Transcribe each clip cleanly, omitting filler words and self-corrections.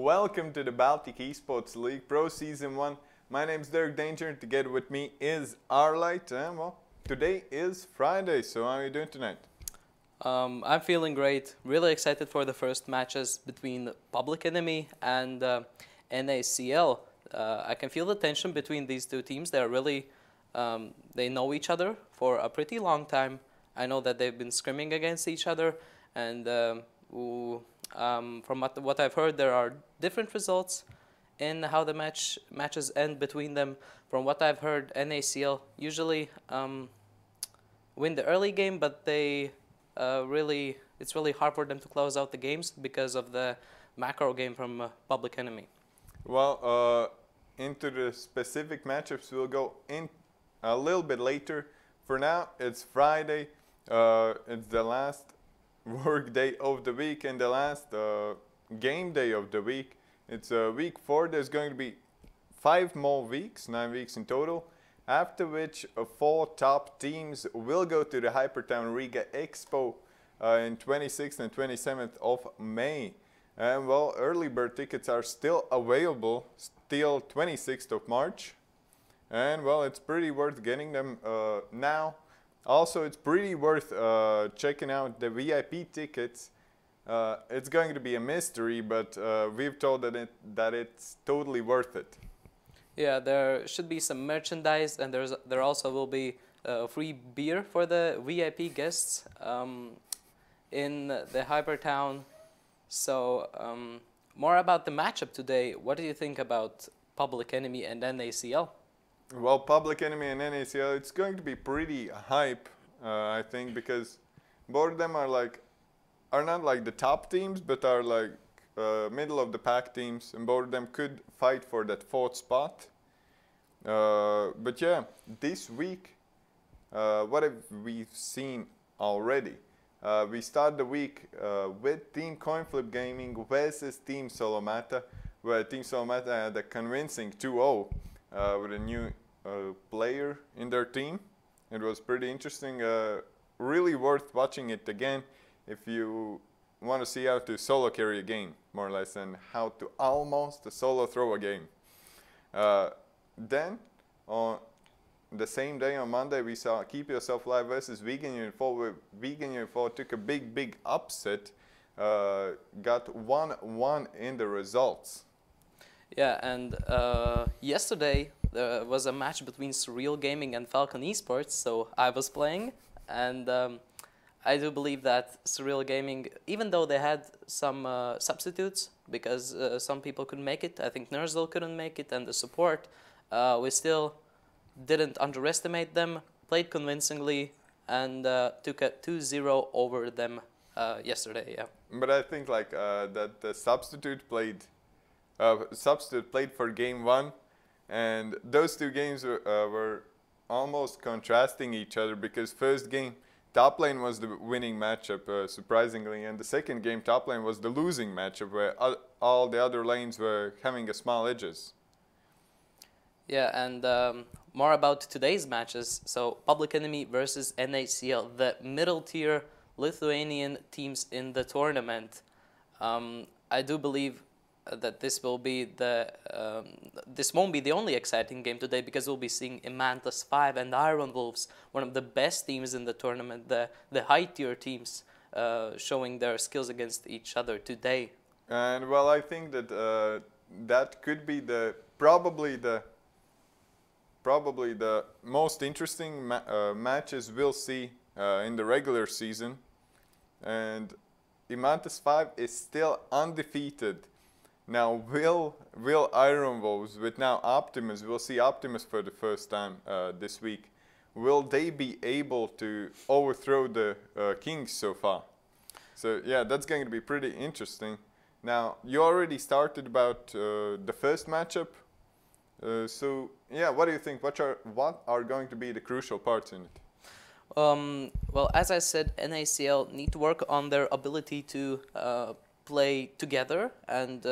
welcome to the Baltic eSports League Pro Season 1. My name's Derek Danger, and together with me is Arlight. Well, today is Friday, so how are you doing tonight? I'm feeling great, really excited for the first matches between Public Enemy and NACL. I can feel the tension between these two teams. They're really, they know each other for a pretty long time. I know that they've been scrimming against each other, and from what I've heard, there are different results in how the matches end between them. From what I've heard, NACL usually win the early game, but they it's really hard for them to close out the games because of the macro game from Public Enemy. Well, into the specific matchups we'll go in a little bit later. For now, it's Friday. It's the last work day of the week and the last game day of the week. It's week 4. There's going to be 5 more weeks, 9 weeks in total, after which 4 top teams will go to the Hypertown Riga Expo in 26th and 27th of May. And well, early bird tickets are still available till 26th of March. And well, it's pretty worth getting them now. Also, it's pretty worth checking out the VIP tickets. It's going to be a mystery, but we've told that it's totally worth it. Yeah, there should be some merchandise, and there also will be free beer for the VIP guests in the Hypertown. So more about the matchup today. What do you think about Public Enemy and NACL? Well, Public Enemy and NACL, it's going to be pretty hype, I think, because both of them are not like the top teams, but are like middle of the pack teams, and both of them could fight for that 4th spot. But yeah, this week, what have we seen already? We start the week with Team Coinflip Gaming versus Team Solomata, where Team Solomata had a convincing 2-0 with a new player in their team. It was pretty interesting, really worth watching it again if you want to see how to solo carry a game, more or less, and how to almost solo throw a game. Then, on the same day, on Monday, we saw Keep Yourself Alive versus Vegan Unit 4, where Vegan Unit 4 took a big upset, got 1-1 in the results. Yeah, and yesterday there was a match between Surreal Gaming and Falcon eSports, so I was playing, and I do believe that Surreal Gaming, even though they had some substitutes, because some people couldn't make it, I think Nerzel couldn't make it, and the support, we still didn't underestimate them, played convincingly, and took a 2-0 over them yesterday, yeah. But I think that the substitute played for game 1, and those 2 games were almost contrasting each other, because first game top lane was the winning matchup, surprisingly, and the second game top lane was the losing matchup, where all the other lanes were having a small edges. Yeah, and more about today's matches. So Public Enemy versus NACL, the middle tier Lithuanian teams in the tournament. I do believe that this will be this won't be the only exciting game today, because we'll be seeing Imantas 5 and Iron Wolves, one of the best teams in the tournament, the high tier teams, showing their skills against each other today. And well, I think that that could be probably the most interesting matches we'll see in the regular season. And Imantas 5 is still undefeated. Now, will Iron Wolves, with now Optimus, we'll see Optimus for the first time this week, will they be able to overthrow the Kings so far? So yeah, that's going to be pretty interesting. Now, you already started about the first matchup. So yeah, what do you think? What are going to be the crucial parts in it? Well, as I said, NACL need to work on their ability to play together and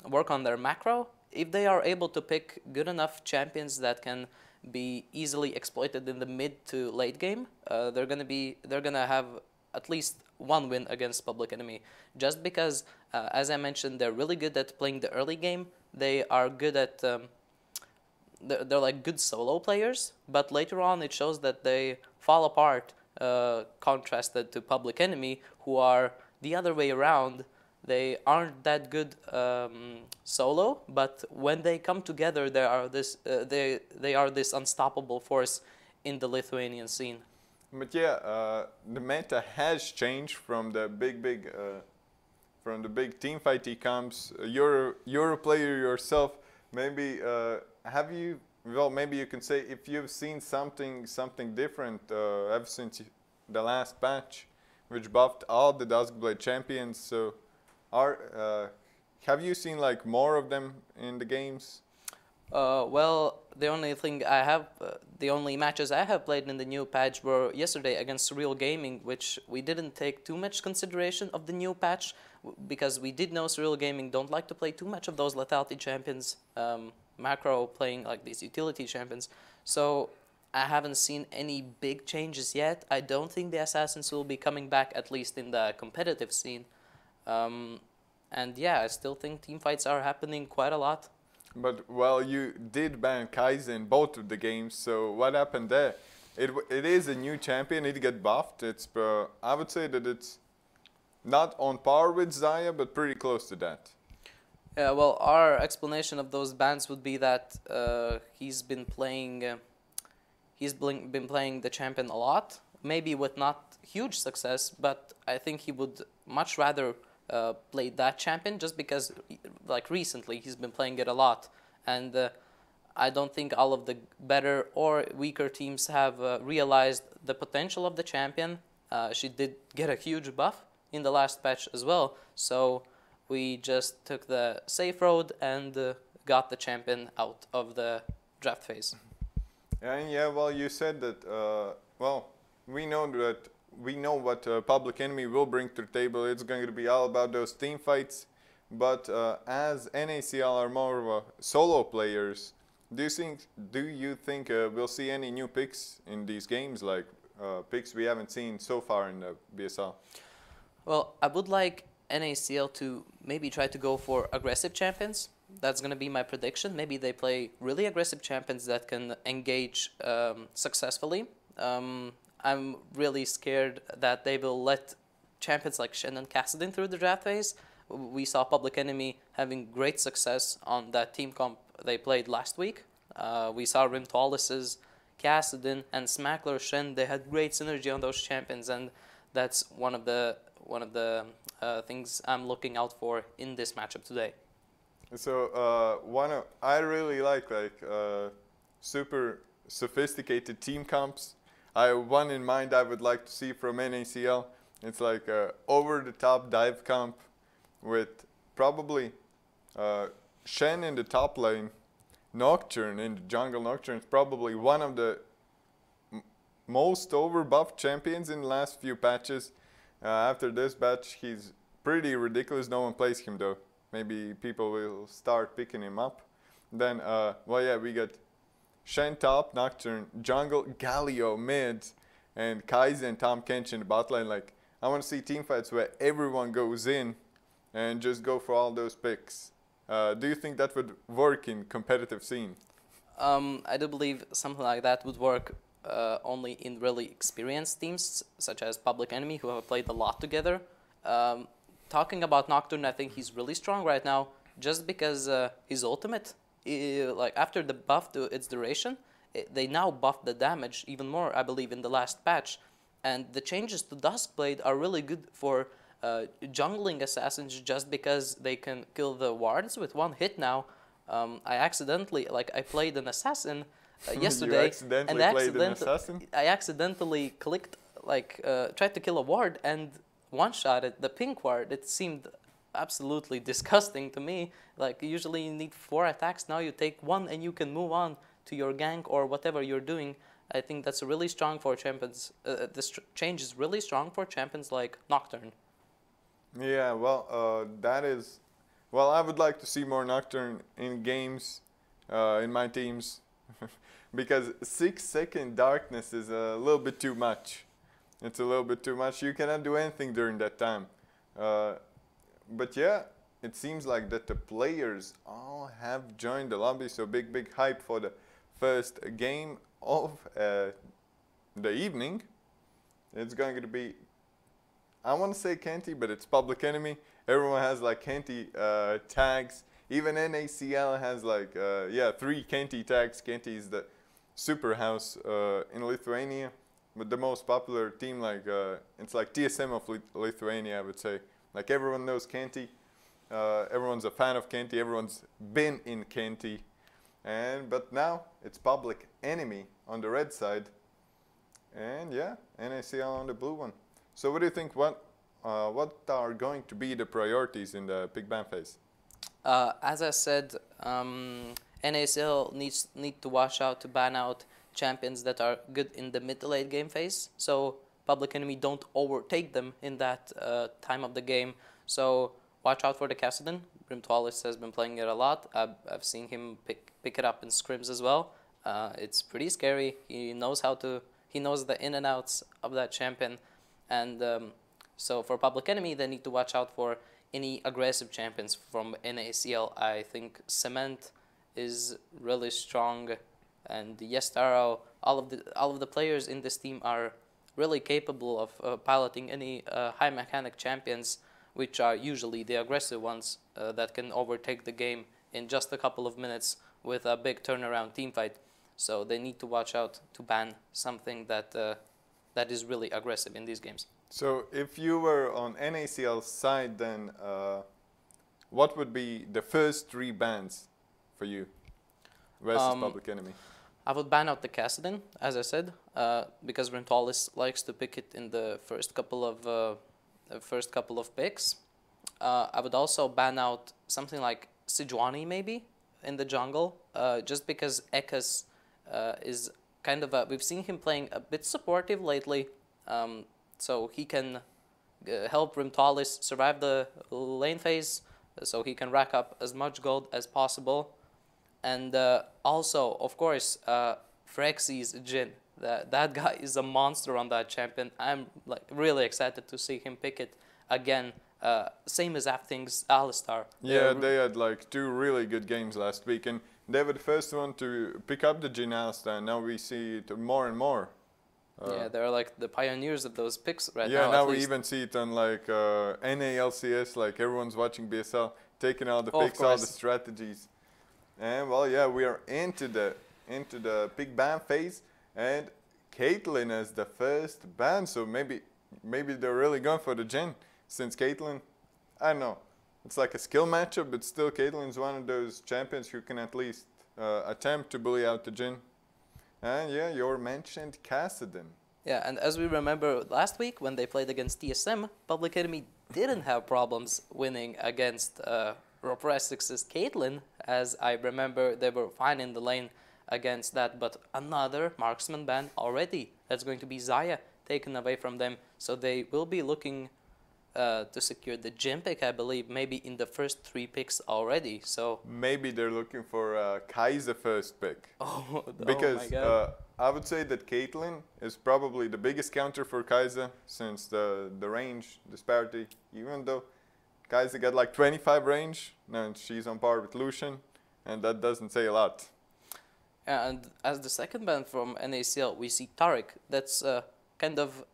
work on their macro. If they are able to pick good enough champions that can be easily exploited in the mid to late game, they're gonna have at least one win against Public Enemy, just because, as I mentioned, they're really good at playing the early game. They are good at they're like good solo players, but later on it shows that they fall apart, contrasted to Public Enemy, who are the other way around. They aren't that good solo, but when they come together, they are this unstoppable force in the Lithuanian scene. But yeah, the meta has changed from the big team fighty comps. You're a player yourself. Maybe have you? Well, maybe you can say if you've seen something different ever since the last patch, which buffed all the Duskblade champions. So, have you seen like more of them in the games? Well, the only matches I have played in the new patch were yesterday against Surreal Gaming, which we didn't take too much consideration of the new patch, because we did know Surreal Gaming don't like to play too much of those lethality champions, macro playing like these utility champions. So I haven't seen any big changes yet. I don't think the Assassins will be coming back, at least in the competitive scene. And yeah, I still think teamfights are happening quite a lot. But well, you did ban Kaiser in both of the games. So what happened there? It is a new champion. It got buffed. It's I would say that it's not on par with Zaya, but pretty close to that. Yeah, well, our explanation of those bans would be that he's been playing the champion a lot, maybe with not huge success, but I think he would much rather play that champion, just because, like, recently he's been playing it a lot, and I don't think all of the better or weaker teams have realized the potential of the champion. She did get a huge buff in the last patch as well, so we just took the safe road and got the champion out of the draft phase. And yeah, well, you said that. Well, we know what Public Enemy will bring to the table. It's going to be all about those team fights. But as NACL are more of solo players, do you think we'll see any new picks in these games, like picks we haven't seen so far in the BSL? Well, I would like NACL to maybe try to go for aggressive champions. That's going to be my prediction. Maybe they play really aggressive champions that can engage successfully. I'm really scared that they will let champions like Shen and Kassadin through the draft phase. We saw Public Enemy having great success on that team comp they played last week. We saw Rimtalis's, Kassadin, and Smackler Shen. They had great synergy on those champions, and that's one of the things I'm looking out for in this matchup today. So I really like super sophisticated team comps. One in mind I would like to see from NACL. It's like over-the-top dive comp with probably Shen in the top lane, Nocturne in the jungle. Nocturne is probably one of the most overbuffed champions in the last few patches. After this batch, he's pretty ridiculous. No one plays him though. Maybe people will start picking him up. Then, well, yeah, we got Shen top, Nocturne, jungle, Galio mid, and Kaiser and Tom Kench in the bot lane. Like, I want to see team fights where everyone goes in and just go for all those picks. Do you think that would work in competitive scene? I do believe something like that would work only in really experienced teams, such as Public Enemy, who have played a lot together. Talking about Nocturne, I think he's really strong right now, just because his ultimate, like after the buff to its duration, they now buffed the damage even more, I believe, in the last patch. And the changes to Duskblade are really good for jungling assassins, just because they can kill the wards with one hit now. I played an assassin yesterday, I accidentally clicked, tried to kill a ward and one-shotted the pink ward. It seemed absolutely disgusting to me. Like, usually you need 4 attacks, now you take 1 and you can move on to your gank or whatever you're doing. I think that's really strong for champions. This change is really strong for champions like Nocturne. Yeah, well, that is... Well, I would like to see more Nocturne in games, in my teams, because 6-second darkness is a little bit too much. It's a little bit too much. You cannot do anything during that time. But yeah, it seems like that the players all have joined the lobby. So big hype for the first game of the evening. It's going to be, I want to say Kenty, but it's Public Enemy. Everyone has like Kenty tags. Even NACL has like 3 Kenty tags. Kenty is the super house in Lithuania, but the most popular team, like it's like TSM of Lithuania, I would say. Like everyone knows Kenty. Everyone's a fan of Kenty. Everyone's been in Kenty, but now it's Public Enemy on the red side, and yeah, NACL on the blue one. So what do you think? What are going to be the priorities in the big ban phase? As I said, NACL need to watch out to ban out champions that are good in the mid to late game phase. So Public Enemy don't overtake them in that time of the game. So watch out for the Kassadin. Brimtwalis has been playing it a lot. I've seen him pick it up in scrims as well. It's pretty scary. He knows the in and outs of that champion. And so for Public Enemy, they need to watch out for any aggressive champions from NACL. I think Cement is really strong, and Yestaro, all of the players in this team are really capable of piloting any high mechanic champions, which are usually the aggressive ones that can overtake the game in just a couple of minutes with a big turnaround teamfight. So they need to watch out to ban something that is really aggressive in these games. So if you were on NACL's side, then what would be the first 3 bans for you versus Public Enemy? I would ban out the Kassadin, as I said, because Brimtwalis likes to pick it in the first couple of picks. I would also ban out something like Sejuani maybe in the jungle, just because Ekas is kind of we've seen him playing a bit supportive lately. So he can help Brimtwalis survive the lane phase, so he can rack up as much gold as possible. And also, of course, Frexi's Jhin. That guy is a monster on that champion. I'm like really excited to see him pick it again. Same as Afting's Alistar. Yeah, they had like 2 really good games last week, and they were the first one to pick up the Jhin Alistar, and now we see it more and more. Yeah, they're like the pioneers of those picks right now. Yeah, now we even see it on like NALCS, like everyone's watching BSL, taking all the picks, all the strategies. And well, yeah, we are into the big ban phase, and Caitlyn as the first ban, so maybe they're really going for the Jhin, since Caitlyn, I don't know, it's like a skill matchup, but still Caitlyn's one of those champions who can at least attempt to bully out the Jhin. And yeah, your mentioned Kassadin. Yeah, and as we remember last week when they played against TSM, Public Enemy didn't have problems winning against Ropressix's Caitlyn. As I remember, they were fine in the lane against that, but another marksman ban already. That's going to be Xayah taken away from them, so they will be looking to secure the Jhin pick, I believe, maybe in the first 3 picks already. So maybe they're looking for Kai'Sa first pick. Because my God. I would say that Caitlyn is probably the biggest counter for Kai'Sa, since the range disparity. Even though Kai'Sa got like 25 range, and she's on par with Lucian, and that doesn't say a lot. And as the second ban from NACL, we see Taric. That's kind of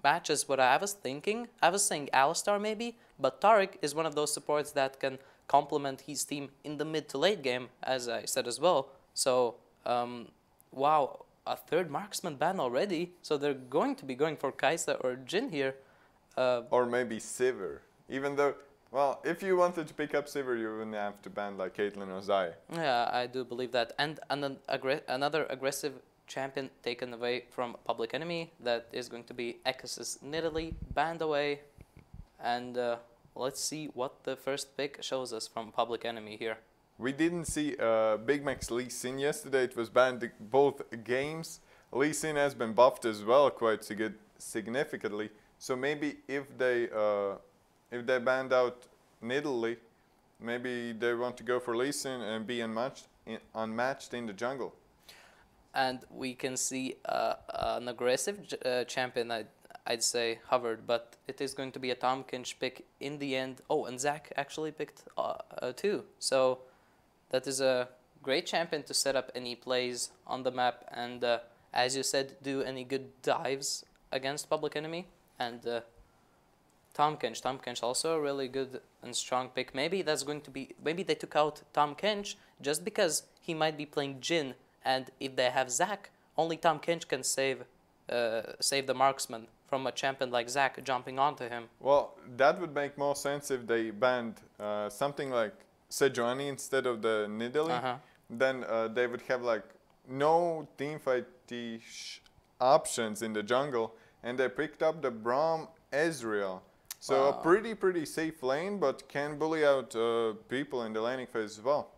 matches what I was thinking. I was saying Alistar maybe, but Taric is one of those supports that can complement his team in the mid to late game, as I said as well. So, wow, a 3rd marksman ban already. So they're going to be going for Kai'Sa or Jhin here. Or maybe Sivir. Even though, well, if you wanted to pick up Sivir, you wouldn't have to ban like Caitlyn or Xayah. Yeah, I do believe that. And another aggressive champion taken away from Public Enemy. That is going to be Ekas's Nidalee, banned away. And let's see what the first pick shows us from Public Enemy here. We didn't see Big Mac's Lee Sin yesterday. It was banned both games. Lee Sin has been buffed as well quite significantly. So maybe if they banned out Nidalee, maybe they want to go for Lee Sin and be unmatched in the jungle. and we can see an aggressive champion, I'd say, hovered, but it is going to be a Tom Kinch pick in the end. Oh, and Zach actually picked too. So that is a great champion to set up any plays on the map and, as you said, do any good dives against Public Enemy. And Tom Kinch also a really good and strong pick. Maybe that's going to be, maybe they took out Tom Kinch just because he might be playing Jhin, and if they have Zach, only Tom Kinch can save the marksman from a champion like Zach jumping onto him. Well, that would make more sense if they banned something like Sejuani instead of the Nidalee. Then they would have like no teamfight-ish options in the jungle, and they picked up the Braum Ezreal. So a pretty safe lane, but can bully out people in the laning phase as well.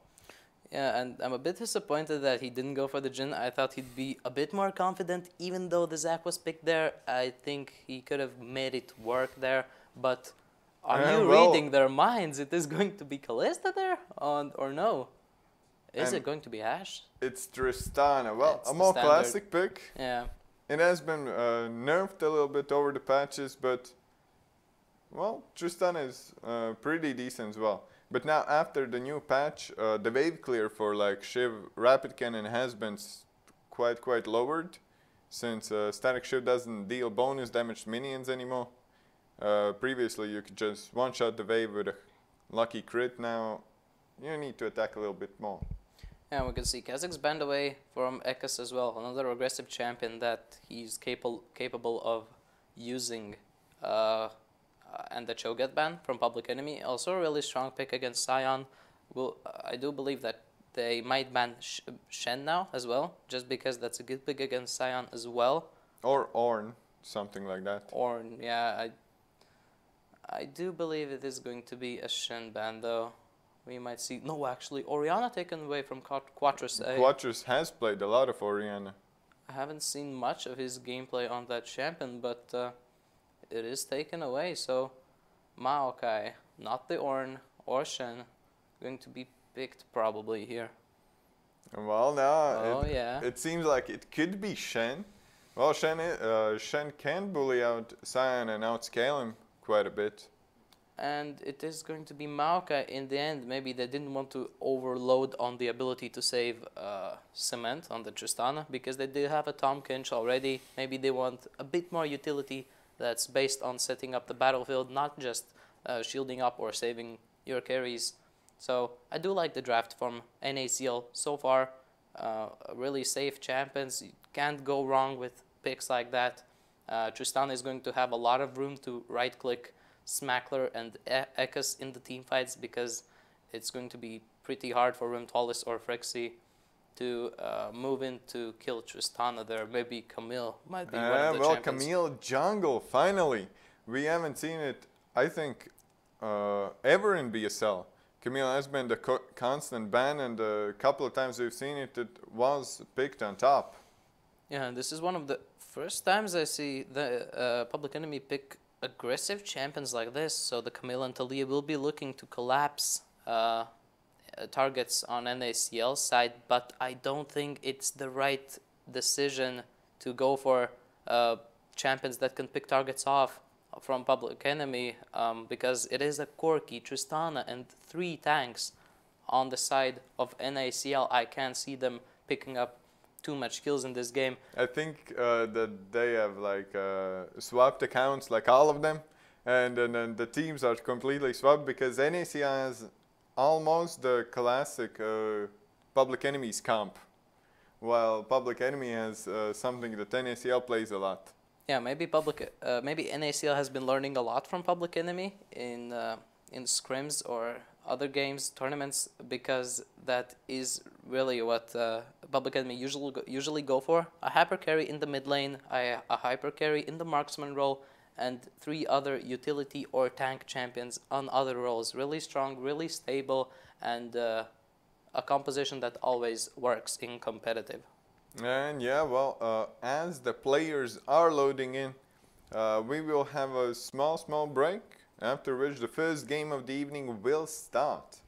Yeah, and I'm a bit disappointed that he didn't go for the Jhin. I thought he'd be a bit more confident, even though the Zac was picked there. I think he could have made it work there, but are you reading their minds? It is going to be Kalista there, or no? Is it going to be Ashe? It's Tristana. Well, it's a more classic pick. Yeah. It has been nerfed a little bit over the patches, but, well, Tristana is pretty decent as well. But now, after the new patch, the wave clear for like Shiv Rapid Cannon has been quite lowered, since Static Shiv doesn't deal bonus damage to minions anymore. Previously, you could just one-shot the wave with a lucky crit. Now, you need to attack a little bit more. Yeah, we can see Kha'Zix banned away from Ekkas as well, another aggressive champion that he's capable of using. And the Cho'Gath ban from Public Enemy, also a really strong pick against Sion. Well, I do believe that they might ban Shen now as well, just because that's a good pick against Sion as well. Or Ornn, something like that. Ornn, yeah, I do believe it is going to be a Shen ban though. We might see, no, actually, Orianna taken away from Quattros. Quattros has played a lot of Orianna. I haven't seen much of his gameplay on that champion, but it is taken away. So Maokai, not the Ornn or Shen, going to be picked probably here. Well, now yeah, it seems like it could be Shen. Well, Shen can bully out Sion and outscale him quite a bit. And it is going to be Maokai in the end. Maybe they didn't want to overload on the ability to save Cement on the Tristana, because they do have a Tom Kinch already. Maybe they want a bit more utility that's based on setting up the battlefield, not just shielding up or saving your carries. So I do like the draft from NACL so far. Really safe champions. You can't go wrong with picks like that. Tristana is going to have a lot of room to right-click Smackler and Ekkas in the team fights, because it's going to be pretty hard for Rimtalis or Frexy to move in to kill Tristana there. Maybe Camille might be one of the champions. Camille jungle, finally. We haven't seen it, I think, ever in BSL. Camille has been the constant ban, and a couple of times we've seen it, it was picked on top. Yeah, this is one of the first times I see the Public Enemy pick aggressive champions like this. So the Camille and Talia will be looking to collapse targets on NACL side, but I don't think it's the right decision to go for champions that can pick targets off from Public Enemy, because it is a Corki, Tristana, and 3 tanks on the side of NACL. I can't see them picking up too much kills in this game. I think that they have like swapped accounts, like all of them, and then the teams are completely swapped, because NACL has almost the classic Public Enemy's comp, while Public Enemy has something that NACL plays a lot. Yeah, maybe NACL has been learning a lot from Public Enemy in scrims or other games, tournaments, because that is really what Public Enemy usually go for. A hyper carry in the mid lane, a hyper carry in the marksman role, and 3 other utility or tank champions on other roles. Really strong, really stable, and a composition that always works in competitive. And yeah, well, as the players are loading in, we will have a small break, after which the first game of the evening will start.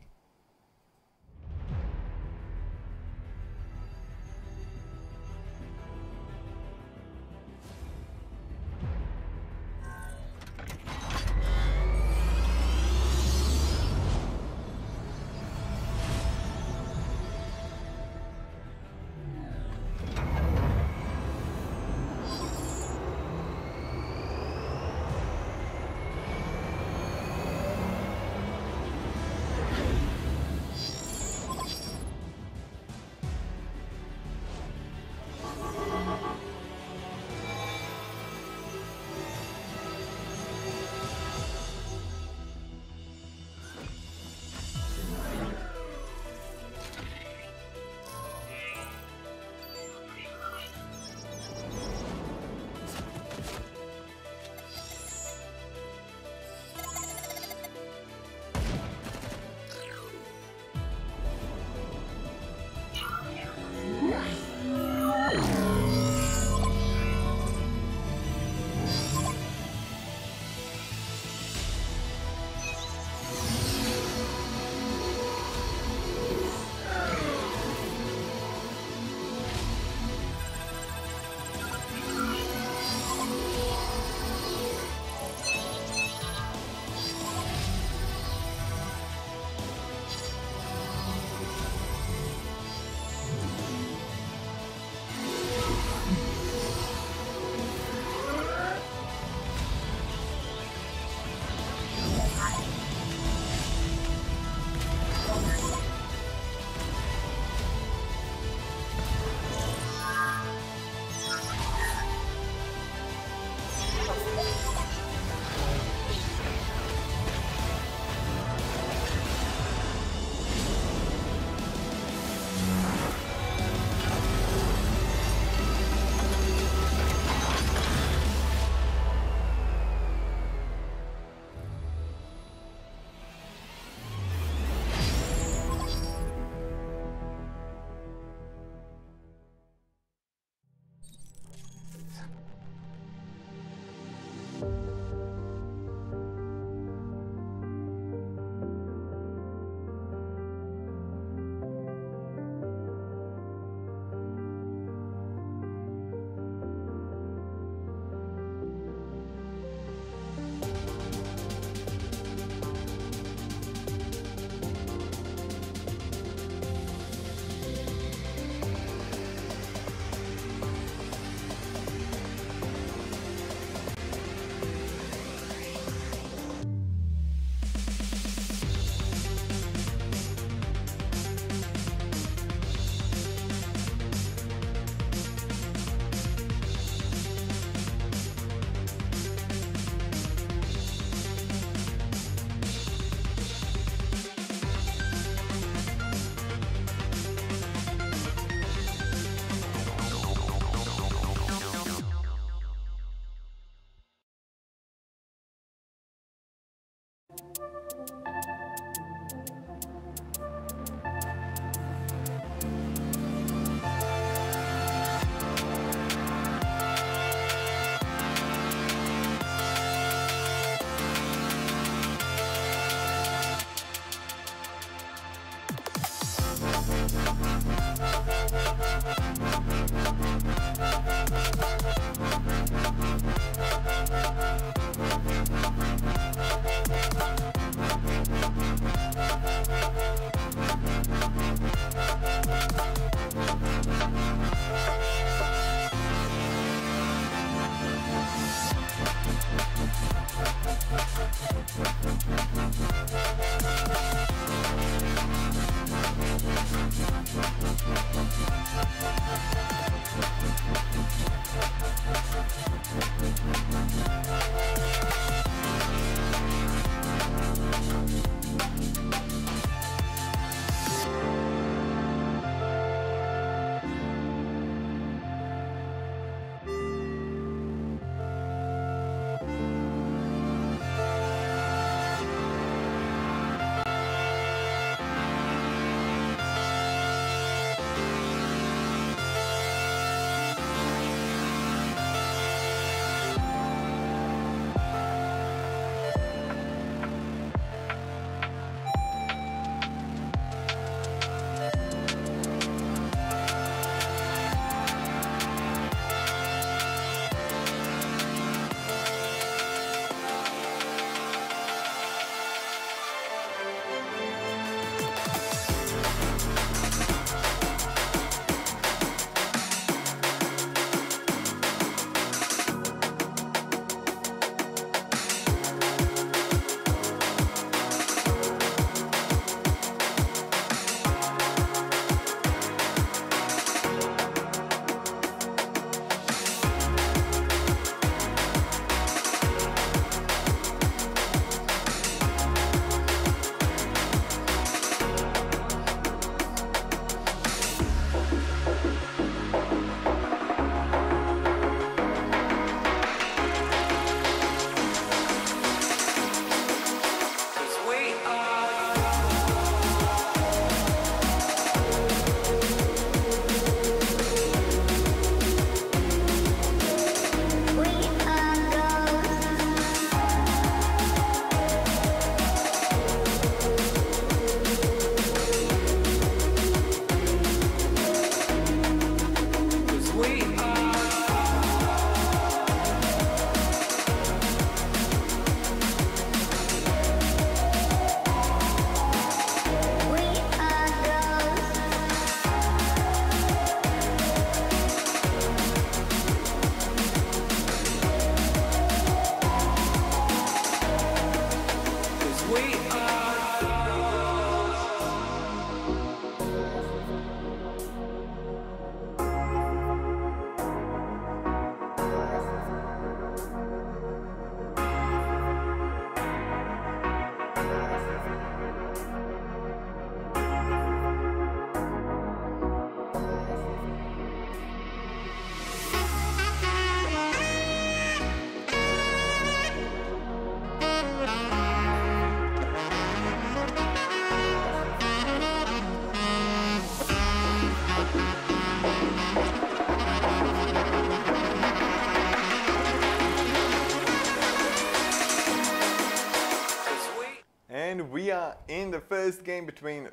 we are in the first game between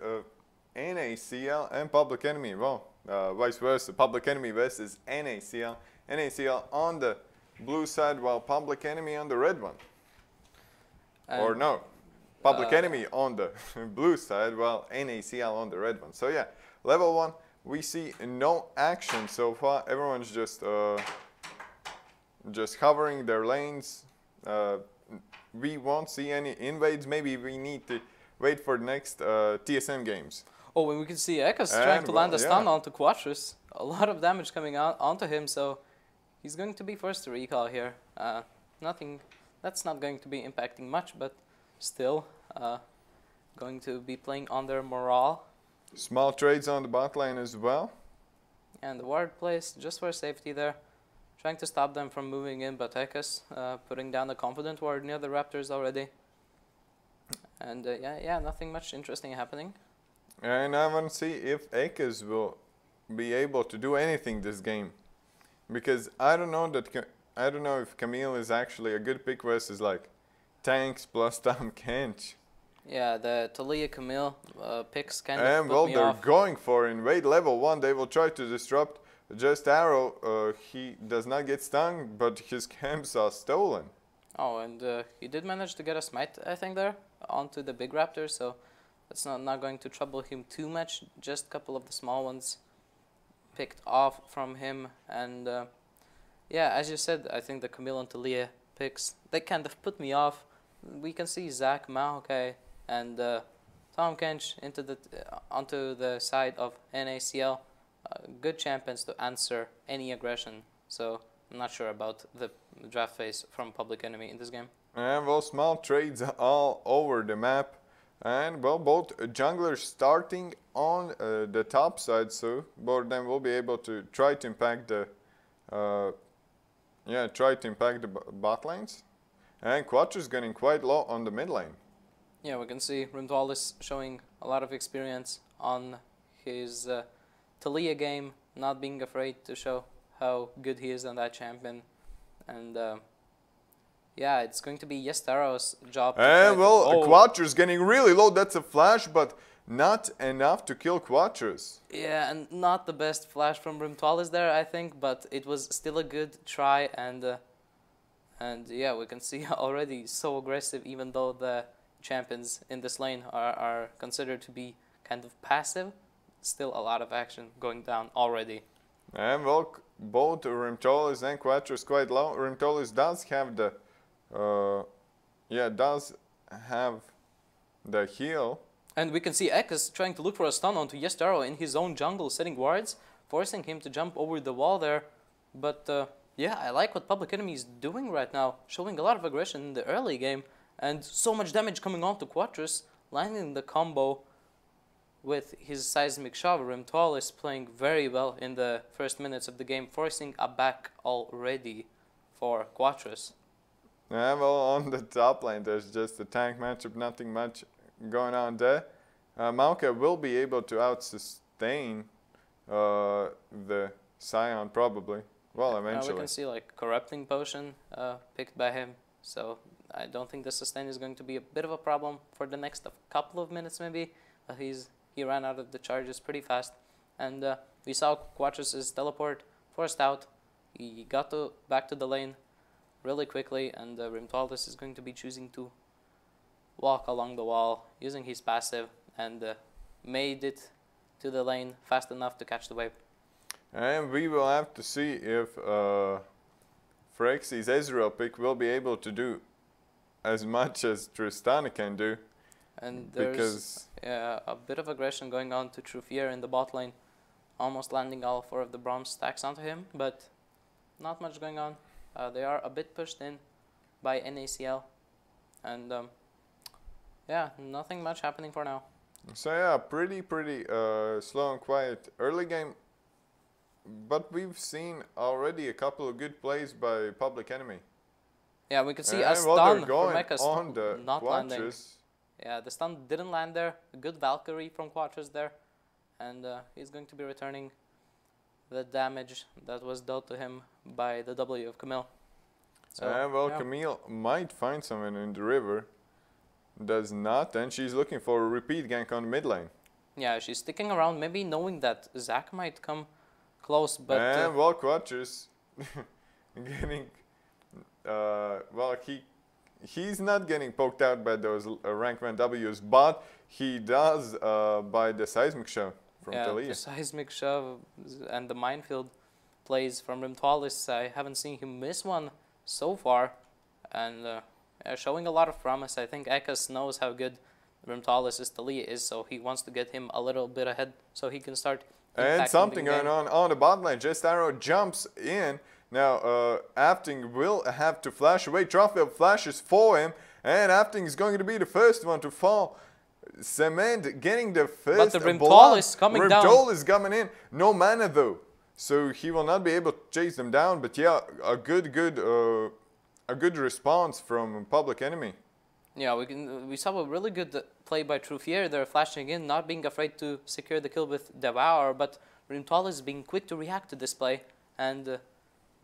NACL and Public Enemy. Well, vice versa, Public Enemy versus NACL. NACL on the blue side while Public Enemy on the red one. Or no, Public Enemy on the blue side while NACL on the red one. So yeah, level 1, we see no action so far. Everyone's just hovering their lanes. We won't see any invades. Maybe we need to wait for the next TSM games. Oh, and we can see Ekas trying to land a stun onto Quattros. A lot of damage coming out onto him, so he's going to be forced to recall here. That's not going to be impacting much, but still going to be playing on their morale. Small trades on the bot lane as well. And the ward placed just for safety there. Trying to stop them from moving in, but Ekas putting down a confident ward near the Raptors already. And yeah, nothing much interesting happening. And I want to see if Ekas will be able to do anything this game, because I don't know if Camille is actually a good pick versus like tanks plus Tom Kench. Yeah, the Talia Camille picks kind of and put well, me they're off. going for invade level 1. They will try to disrupt. Just Arrow, he does not get stung, but his camps are stolen. Oh, and he did manage to get a smite, I think, there onto the big raptor, so that's not going to trouble him too much. Just a couple of the small ones picked off from him. And yeah, as you said, I think the Camille and Talia picks, they kind of put me off. We can see Zach, Maokai, and Tom Kench onto the side of NACL. Good champions to answer any aggression, so I'm not sure about the draft phase from Public Enemy in this game. And well, small trades all over the map, and well, both junglers starting on the top side, so both of them will be able to try to impact the bot lanes. And Quattros getting quite low on the mid lane. Yeah, we can see Rimdwall showing a lot of experience on his Talia game, not being afraid to show how good he is on that champion. And yeah, it's going to be Yestaro's job. And well, Quattros getting really low. That's a flash, but not enough to kill Quattros. Yeah, and not the best flash from Rimdwall there, I think, but it was still a good try. And yeah, we can see already so aggressive, even though the champions in this lane are considered to be kind of passive. Still a lot of action going down already. And well, both Rimtolis and Quattros quite low. Rimtolis does have the heal. And we can see Ekas trying to look for a stun onto Yestaro in his own jungle, setting wards, forcing him to jump over the wall there. But yeah, I like what Public Enemy is doing right now, showing a lot of aggression in the early game, and so much damage coming on to Quattros, landing the combo with his seismic shove. Rimtwall is playing very well in the first minutes of the game, forcing a back already for Quattros. Yeah, well, on the top lane, there's just a tank matchup, nothing much going on there. Maokai will be able to out-sustain the Scion, probably. Well, eventually. We can see like Corrupting Potion picked by him, so I don't think the sustain is going to be a bit of a problem for the next couple of minutes maybe. He ran out of the charges pretty fast, and we saw Quattros' teleport forced out. He got back to the lane really quickly, and Rimtwaldis is going to be choosing to walk along the wall using his passive, and made it to the lane fast enough to catch the wave. And we will have to see if Phyrexi's Ezreal pick will be able to do as much as Tristana can do. And there's a bit of aggression going on to Trufier in the bot lane, almost landing all 4 of the bronze stacks onto him, but not much going on. They are a bit pushed in by NACL, and yeah, nothing much happening for now. So yeah, pretty slow and quiet early game, but we've seen already a couple of good plays by Public Enemy. Yeah, we can see a stun from Ekas on the not Quattros. landing. Yeah, the stun didn't land there. A good Valkyrie from Quattros there. And he's going to be returning the damage that was dealt to him by the W of Camille. So, well, yeah. Camille might find someone in the river. does not, and she's looking for a repeat gank on the mid lane. Yeah, she's sticking around, maybe knowing that Zac might come close, but... And well, Quattros getting... well, he's not getting poked out by those rank 1 Ws, but he does by the seismic shove from Talia. The seismic shove and the minefield plays from Rimtalis. I haven't seen him miss one so far, and showing a lot of promise. I think Ekas knows how good Rimtalis' Talia is, so he wants to get him a little bit ahead so he can start. And something going on the bot lane. Just Arrow jumps in. Now, Afting will have to flash away. Troughtfield flashes for him, and Afting is going to be the first one to fall. Cement getting the first. But the Rimtol is coming down. Rimtol is coming in. No mana though, so he will not be able to chase them down. But yeah, a good response from Public Enemy. Yeah, we saw a really good play by Truffier. They're flashing in, not being afraid to secure the kill with Devour, but Rimtol is being quick to react to this play and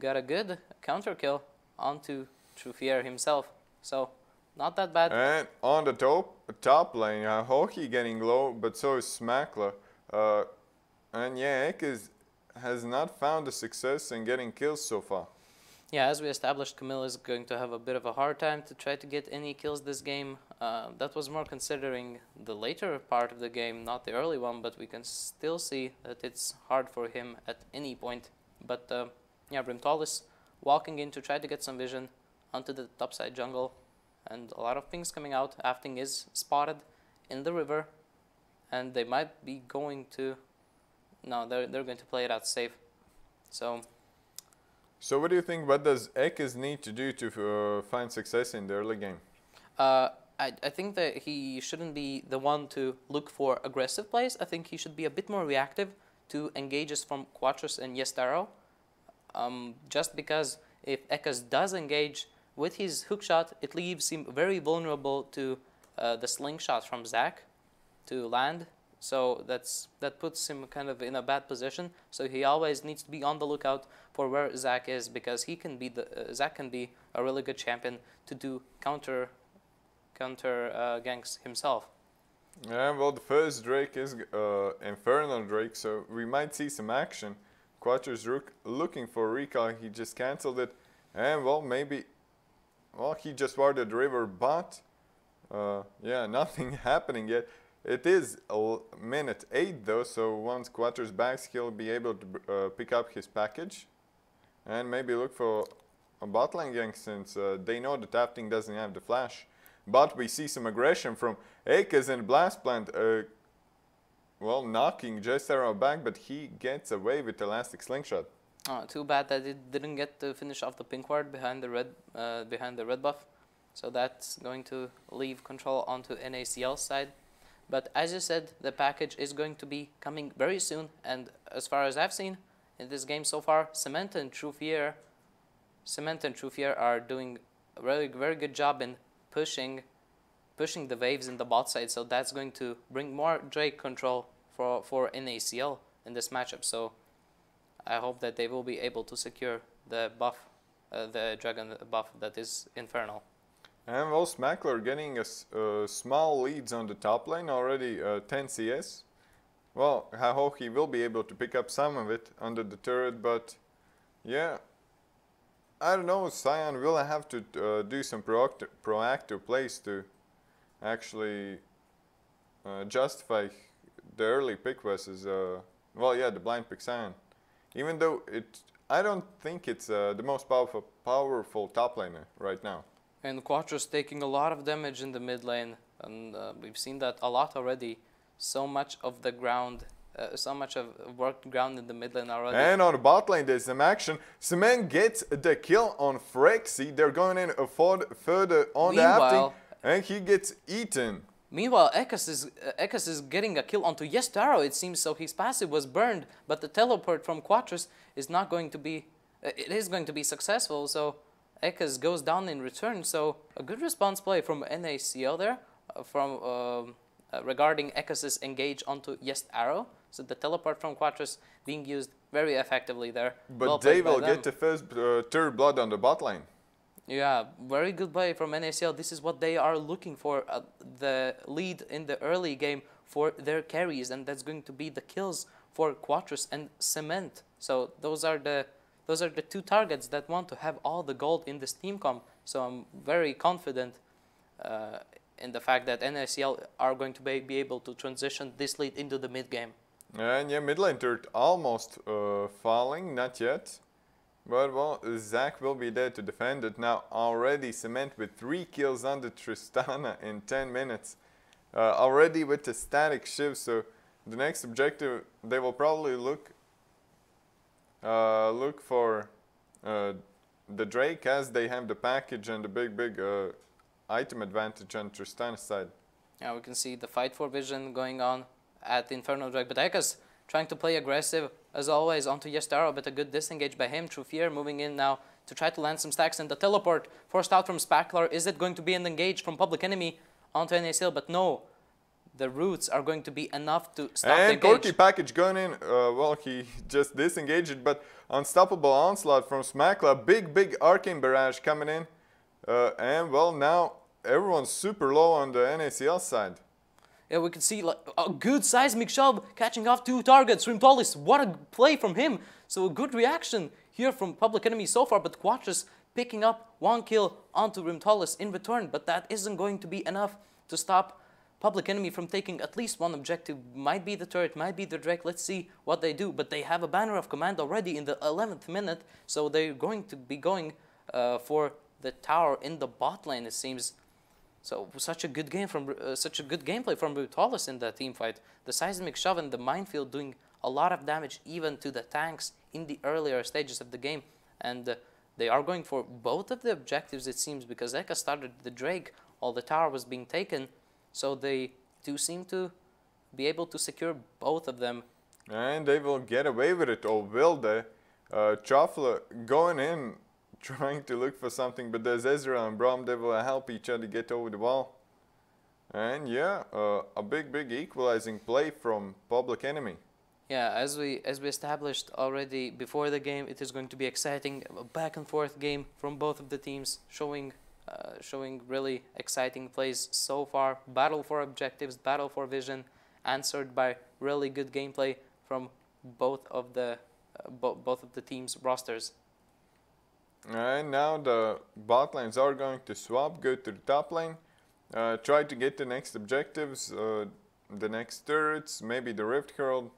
got a good counter kill onto Truffier himself. So not that bad. And on the top lane, Hoki getting low, but so is Smakla. And yeah, Ekis has not found the success in getting kills so far. Yeah, as we established, Camille is going to have a bit of a hard time to try to get any kills this game. That was more considering the later part of the game, not the early one, but we can still see that it's hard for him at any point. But yeah, Brimtalis walking in to try to get some vision onto the topside jungle, and a lot of things coming out. Afting is spotted in the river, and they might be going to... No, they're going to play it out safe. So what do you think, what does Ekis need to do to find success in the early game? I think that he shouldn't be the one to look for aggressive plays. I think he should be a bit more reactive to engages from Quattros and Yestaro. Just because if Ekis does engage with his hookshot, it leaves him very vulnerable to the slingshot from Zac to land. So that puts him kind of in a bad position. So he always needs to be on the lookout for where Zac is, because he can be Zac can be a really good champion to do counter ganks himself. Yeah, well, the first Drake is Infernal Drake, so we might see some action. Quattros looking for recall, he just cancelled it, and well, maybe, well, he just warded the river, but yeah, nothing happening yet. It is minute 8 though, so once Quattros backs, he'll be able to pick up his package and maybe look for a bot lane gank, since they know that Afting doesn't have the flash. But we see some aggression from Ekis and Blast Plant, well, knocking Jestaro back, but he gets away with Elastic Slingshot. Too bad that it didn't get to finish off the pink ward behind the red buff. So that's going to leave control onto NACL's side. But as you said, the package is going to be coming very soon, and as far as I've seen in this game so far, Cement and Truffier are doing a very, very good job in pushing the waves in the bot side. So that's going to bring more Drake control for NACL in this matchup. So I hope that they will be able to secure the buff, the dragon buff that is Infernal. And well, Smakler getting a small leads on the top lane already, 10 CS. Well, I hope he will be able to pick up some of it under the turret, but yeah, I don't know, Cyan will have to do some proactive plays to actually justify the early pick versus, well, yeah, the blind pick Cyan. Even though I don't think it's the most powerful top laner right now. And Quattros taking a lot of damage in the mid lane, and we've seen that a lot already. So much of the ground, so much of worked ground in the mid lane already. And on the bot lane, there's some action. Cement gets the kill on Frexy. They're going in further on the Afting, and he gets eaten. Meanwhile, Ekis is getting a kill onto Yestaro, it seems, so his passive was burned, but the teleport from Quattros is not going to be, it is going to be successful, so Ekis goes down in return. So a good response play from NACL there, regarding Ekis' engage onto Yestaro. So the teleport from Quattros being used very effectively there. But they will get the first third blood on the bot lane. Yeah, very good play from NACL. This is what they are looking for, the lead in the early game for their carries, and that's going to be the kills for Quattros and Cement. So those are the two targets that want to have all the gold in this team comp. So I'm very confident in the fact that NACL are going to be able to transition this lead into the mid game. And yeah, mid lane turret almost falling, not yet. But well, Zach will be there to defend it. Now already Cement with 3 kills under Tristana in 10 minutes. Already with the static shift, so the next objective they will probably look for the Drake, as they have the package and the big item advantage on Tristana's side. Yeah, we can see the fight for vision going on at Inferno Drake, but Ekas trying to play aggressive as always onto Yestaro, but a good disengage by him. True Fear moving in now to try to land some stacks, and the teleport forced out from Spackler. Is it going to be an engage from Public Enemy onto NACL? But no, the roots are going to be enough to stop the engage. And Corky package going in, well, he just disengaged it, but unstoppable onslaught from Smackla. Big arcane barrage coming in, and well, now everyone's super low on the NACL side. Yeah, we can see like a good seismic shove catching off 2 targets. Rimtolis, what a play from him. So a good reaction here from Public Enemy so far, but Quattros picking up 1 kill onto Rimtolis in return, but that isn't going to be enough to stop Public Enemy from taking at least 1 objective. Might be the turret, might be the Drake. Let's see what they do, but they have a banner of command already in the 11th minute, so they're going to be going for the tower in the bot lane, it seems. So such a good game from such a good gameplay from Brutalis in the team fight. The seismic shove and the minefield doing a lot of damage even to the tanks in the earlier stages of the game, and they are going for both of the objectives, it seems, because Eka started the Drake while the tower was being taken. So they do seem to be able to secure both of them. And they will get away with it, or will they? Chofla going in, trying to look for something, but there's Ezra and Brom. They will help each other get over the wall. And yeah, a big equalizing play from Public Enemy. Yeah, as we established already before the game, it is going to be exciting, a back and forth game from both of the teams, showing really exciting plays so far. Battle for objectives, battle for vision, answered by really good gameplay from both of the teams' rosters. And now the bot lanes are going to swap, go to the top lane, try to get the next objectives, the next turrets, maybe the Rift Herald.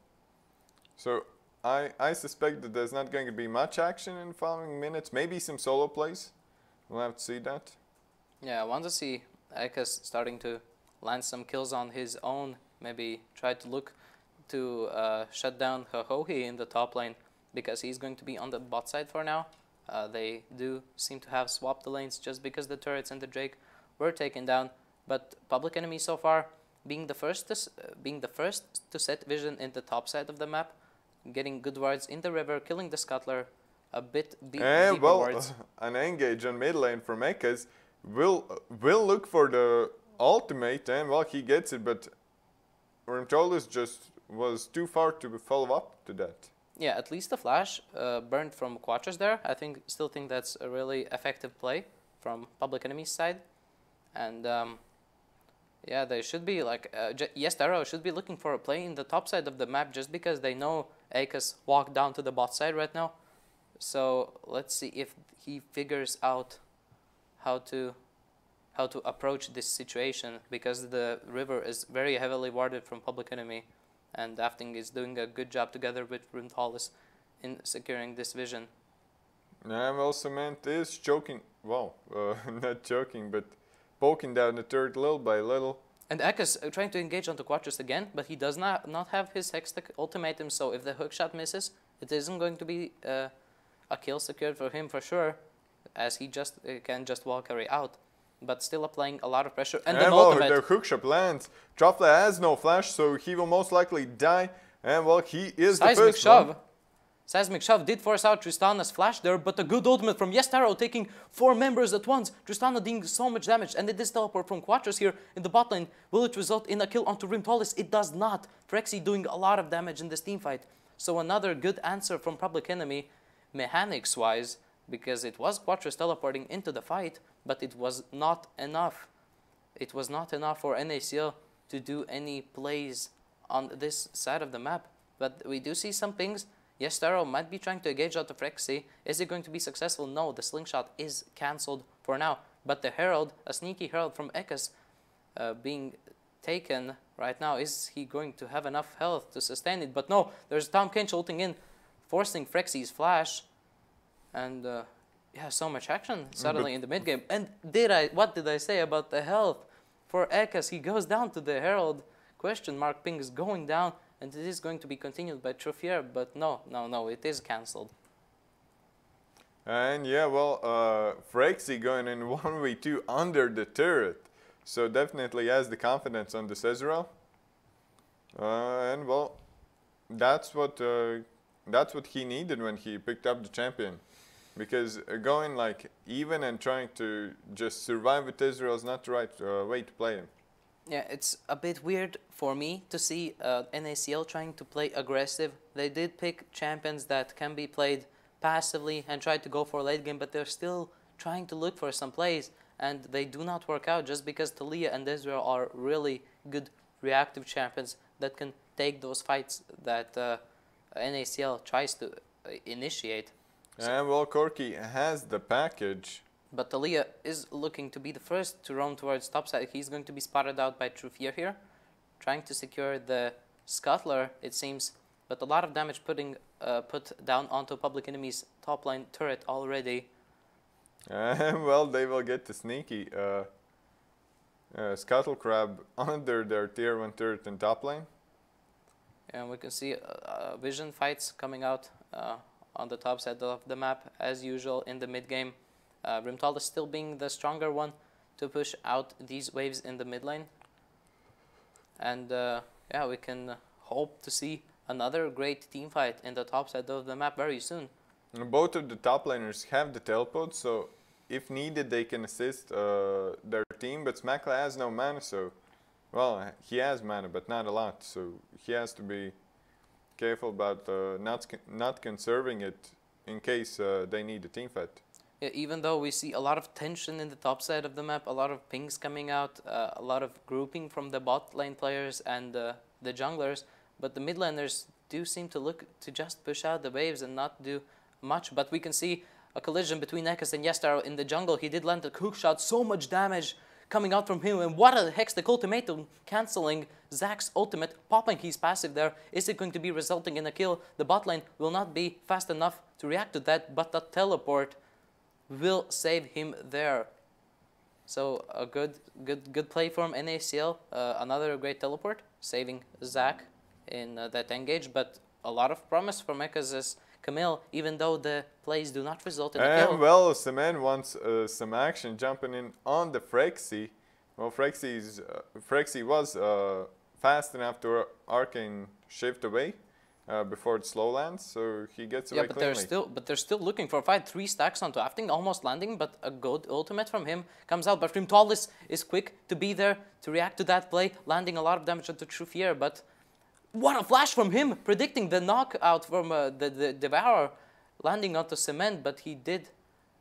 So I suspect that there's not going to be much action in the following minutes, maybe some solo plays. We'll have to see that. Yeah, I want to see Ekas starting to land some kills on his own, maybe try to look to shut down Hohohi in the top lane, because he's going to be on the bot side for now. They do seem to have swapped the lanes just because the turrets and the Drake were taken down. But Public Enemy so far being the first to set vision in the top side of the map, getting good wards in the river, killing the Scuttler a bit deeper wards. An engage on mid lane from Ekas will look for the ultimate, and well, he gets it, but Rimtolis just was too far to follow up to that. Yeah, at least the flash burned from Quattros there. I still think that's a really effective play from Public Enemy's side. And yeah, they should be like, Yestaro should be looking for a play in the top side of the map, just because they know Ekas walked down to the bot side right now. So let's see if he figures out how to approach this situation, because the river is very heavily warded from Public Enemy. And Dafting is doing a good job together with Rimtolis in securing this vision. Yeah, well, Cement is choking, well, not choking, but poking down the turret little by little. And Ekas trying to engage onto Quattros again, but he does not have his Hextech ultimatum, so if the hookshot misses, it isn't going to be a kill secured for him for sure, as he can just wall carry out. But still applying a lot of pressure. And then ultimate. The hookshot lands. Chofla has no flash, so he will most likely die. And well, he is the first shove. one. Seismic shove did force out Tristana's flash there, but a good ultimate from Yestaro, taking 4 members at once. Tristana doing so much damage, and it is teleport from Quattros here in the bot lane. Will it result in a kill onto Rimtolis? It does not. Frexy doing a lot of damage in this team fight. So another good answer from Public Enemy. Mechanics-wise, because it was Quattros teleporting into the fight, but it was not enough. It was not enough for NACL to do any plays on this side of the map. But we do see some pings. Yes, Taro might be trying to engage out of Rexy. Is it going to be successful? No, the slingshot is cancelled for now. But the Herald, a sneaky Herald from Ekas, being taken right now. Is he going to have enough health to sustain it? But no, there's Tom Kench ulting in, forcing Frexy's flash. And yeah, so much action suddenly in the mid game. And what did I say about the health for Ekas? He goes down to the Herald. Question mark ping is going down, and it is going to be continued by Truffier, but no, it is cancelled. And yeah, well, Frexy going in 1v2 under the turret. So definitely has the confidence on this Ezreal. And well, that's what he needed when he picked up the champion. Because going like even and trying to just survive with Ezreal is not the right way to play him. Yeah, it's a bit weird for me to see NACL trying to play aggressive. They did pick champions that can be played passively and try to go for late game, but they're still trying to look for some plays, and they do not work out just because Talia and Ezreal are really good reactive champions that can take those fights that NACL tries to initiate. And well, Corki has the package. But Talia is looking to be the first to roam towards topside. He's going to be spotted out by Truffier here, trying to secure the Scuttler, it seems. But a lot of damage put down onto Public Enemy's top line turret already. Well, they will get the sneaky Scuttle Crab under their tier 1 turret in top lane. And we can see vision fights coming out on the top side of the map, as usual in the mid game. Rimtal is still being the stronger one to push out these waves in the mid lane. And yeah, we can hope to see another great team fight in the top side of the map very soon. Both of the top laners have the teleport, so if needed they can assist their team, but Smackla has no mana, so well, he has mana but not a lot, so he has to be careful about not conserving it in case they need a team fight. Yeah, even though we see a lot of tension in the top side of the map, a lot of pings coming out, a lot of grouping from the bot lane players and the junglers, but the mid laners do seem to look to just push out the waves and not do much. But we can see a collision between Ekas and Yestaro in the jungle. He did land a hook shot, so much damage coming out from him, and what a hextech ultimatum, cancelling Zack's ultimate, popping his passive there. Is it going to be resulting in a kill? The bot lane will not be fast enough to react to that, but the teleport will save him there. So a good play from NACL. Another great teleport, saving Zack in that engage, but a lot of promise from Ekas' Camille, even though the plays do not result in a kill. Well, Semen wants some action, jumping in on the Frexy. Well, Frexy was fast enough to arcane shift away before it slow lands, so he gets away cleanly. But they're still looking for a fight. 3 stacks onto Afting, almost landing, but a good ultimate from him comes out. But Rimtalis is quick to be there to react to that play, landing a lot of damage onto Truffier, but what a flash from him, predicting the knockout from the Devourer, landing onto Cement, but he did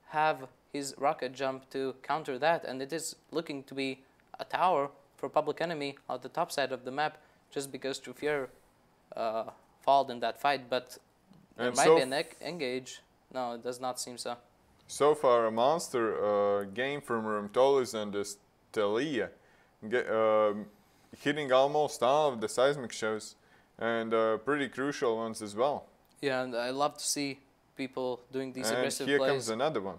have his rocket jump to counter that, and it is looking to be a tower for Public Enemy on the top side of the map, just because Truffier falled in that fight, but there might be an engage. No, it does not seem so. So far, a monster game from Rimtalis and the Talia, hitting almost all of the seismic shows, and pretty crucial ones as well. Yeah, and I love to see people doing these aggressive plays. And here comes another one.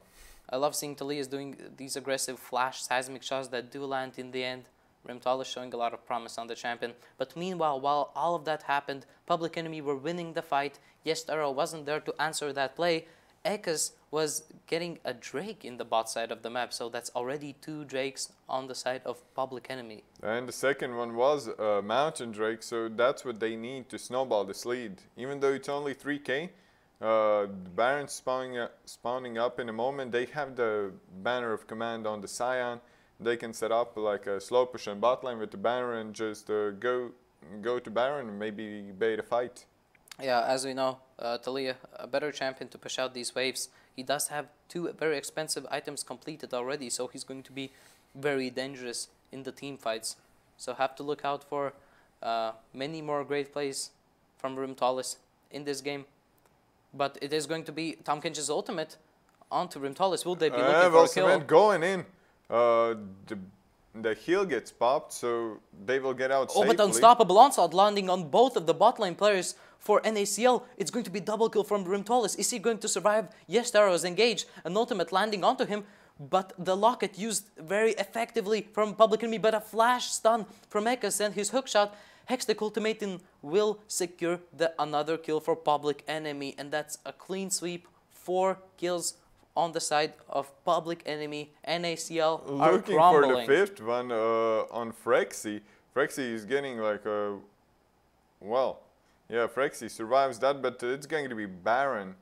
I love seeing Talia's doing these aggressive flash seismic shots that do land in the end. Rimtal is showing a lot of promise on the champion. But meanwhile, while all of that happened, Public Enemy were winning the fight. Yes, Taro wasn't there to answer that play. Ekas was getting a Drake in the bot side of the map, so that's already 2 Drakes on the side of Public Enemy. And the second one was a Mountain Drake, so that's what they need to snowball this lead. Even though it's only 3k, the Baron's spawning up in a moment. They have the Banner of Command on the Scion. They can set up like a slow push on bot lane with the Banner and just go to Baron and maybe bait a fight. Yeah, as we know, Talia, a better champion to push out these waves. he does have 2 very expensive items completed already, so he's going to be very dangerous in the team fights. So have to look out for many more great plays from Rimtalis in this game. But it is going to be Tom Kench's ultimate onto Rimtalis. Will they be looking for a kill? Going in. The heal gets popped, so they will get out safely. But unstoppable onslaught landing on both of the bot lane players for NACL. It's going to be double kill from Rimtalis. Is he going to survive? Yes, Taro is engaged. An ultimate landing onto him, but the locket used very effectively from Public Enemy, but a flash stun from Ekkas and his hookshot. Hextech Ultimatum will secure another kill for Public Enemy, and that's a clean sweep. 4 kills on the side of Public Enemy. NACL are looking crumbling. for the 5th one on Frexy. Frexy is getting like a... Well, yeah, Frexy survives that, but it's going to be Baron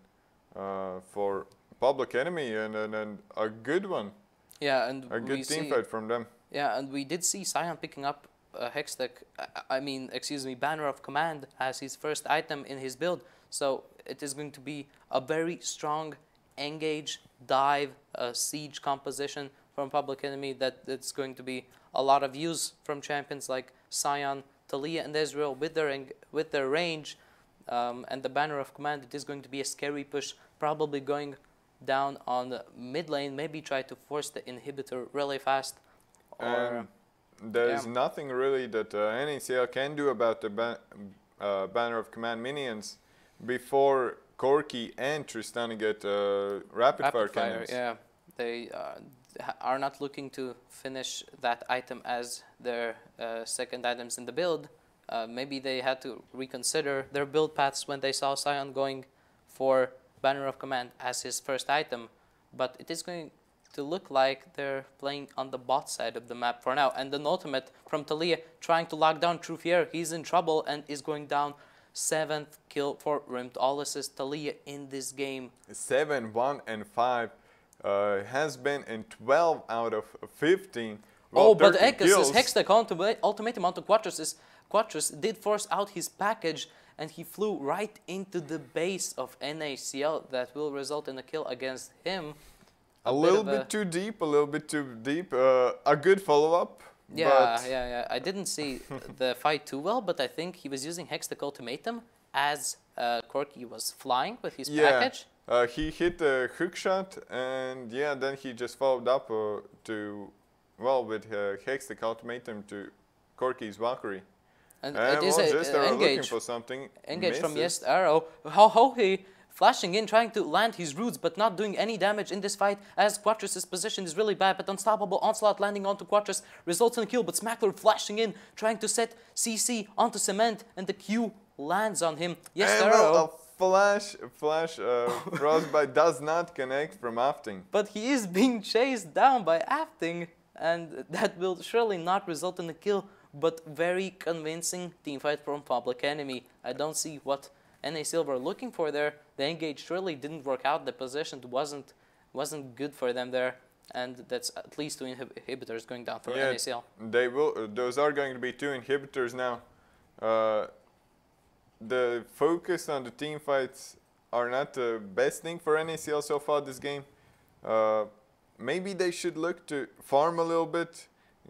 for Public Enemy, and a good one. Yeah, and a good team fight from them. Yeah, and we did see Sion picking up Hextech, Banner of Command as his first item in his build. So it is going to be a very strong engage, dive, siege composition from Public Enemy that's going to be a lot of use from champions like Sion, Talia, and Ezreal with their range and the Banner of Command. It is going to be a scary push, probably going down on the mid lane, maybe try to force the inhibitor really fast. Or, there's nothing really that NACL can do about the Banner of Command minions before Corki and Tristana get rapid fire cannons. Yeah, they are not looking to finish that item as their second items in the build. Maybe they had to reconsider their build paths when they saw Sion going for Banner of Command as his first item, but it is going to look like they're playing on the bot side of the map for now. And an ultimate from Talia trying to lock down Truffier. He's in trouble and is going down. 7th kill for Rimtalis' Talia in this game. 7, 1, and 5 has been in 12 out of 15. Well, but Ekkas' Hextech Ultimatum onto Quattros. Quattros did force out his package, and he flew right into the base of NACL. That will result in a kill against him. A little bit too deep, a good follow-up. Yeah. I didn't see the fight too well, but I think he was using Hextech Ultimatum as Corki was flying with his package. He hit a hook shot, and then he just followed up with Hextech Ultimatum to Corki's Valkyrie. And it is looking for something. Engage from Yes Arrow. How he flashing in, trying to land his roots, but not doing any damage in this fight, as Quattros' position is really bad. But unstoppable onslaught landing onto Quattros results in a kill, but Smackler flashing in, trying to set CC onto Cement, and the Q lands on him. Yes, Arrow. A flash Frostbite does not connect from Afting. But he is being chased down by Afting, and that will surely not result in a kill, but very convincing teamfight from Public Enemy. I don't see what NACL were looking for there. The engage surely didn't work out. The position wasn't good for them there, and that's at least 2 inhibitors going down for NACL. They will. Those are going to be 2 inhibitors now. The focus on the team fights are not the best thing for NACL so far this game. Maybe they should look to farm a little bit,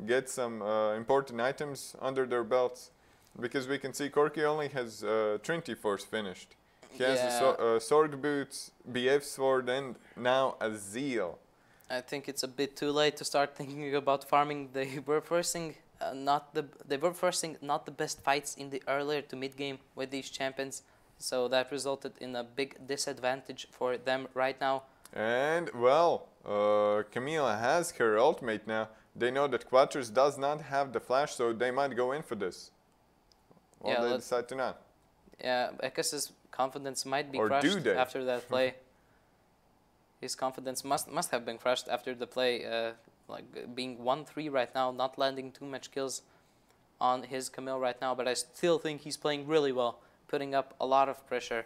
get some important items under their belts. Because we can see Corki only has Trinity Force finished. He has the Sword Boots, BF Sword, and now a Zeal. I think it's a bit too late to start thinking about farming. They were forcing not the best fights in the earlier to mid game with these champions, so that resulted in a big disadvantage for them right now. And well, Camila has her ultimate now. They know that Quattros does not have the flash, so they might go in for this. Or they decide to not. Yeah, Ekkas' confidence might be crushed after that play. His confidence must have been crushed after the play, like being 1-3 right now, not landing too much kills on his Camille right now. But I still think he's playing really well, putting up a lot of pressure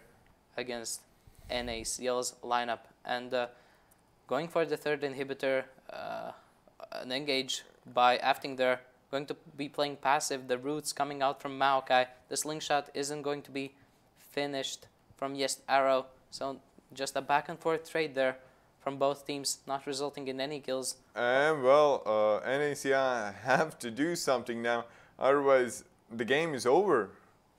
against NACL's lineup. And going for the 3rd inhibitor, an engage by Afting there. Going to be playing passive, the roots coming out from Maokai. The slingshot isn't going to be finished from Yes Arrow, so just a back and forth trade there from both teams, not resulting in any kills. And well, NACI have to do something now, otherwise the game is over.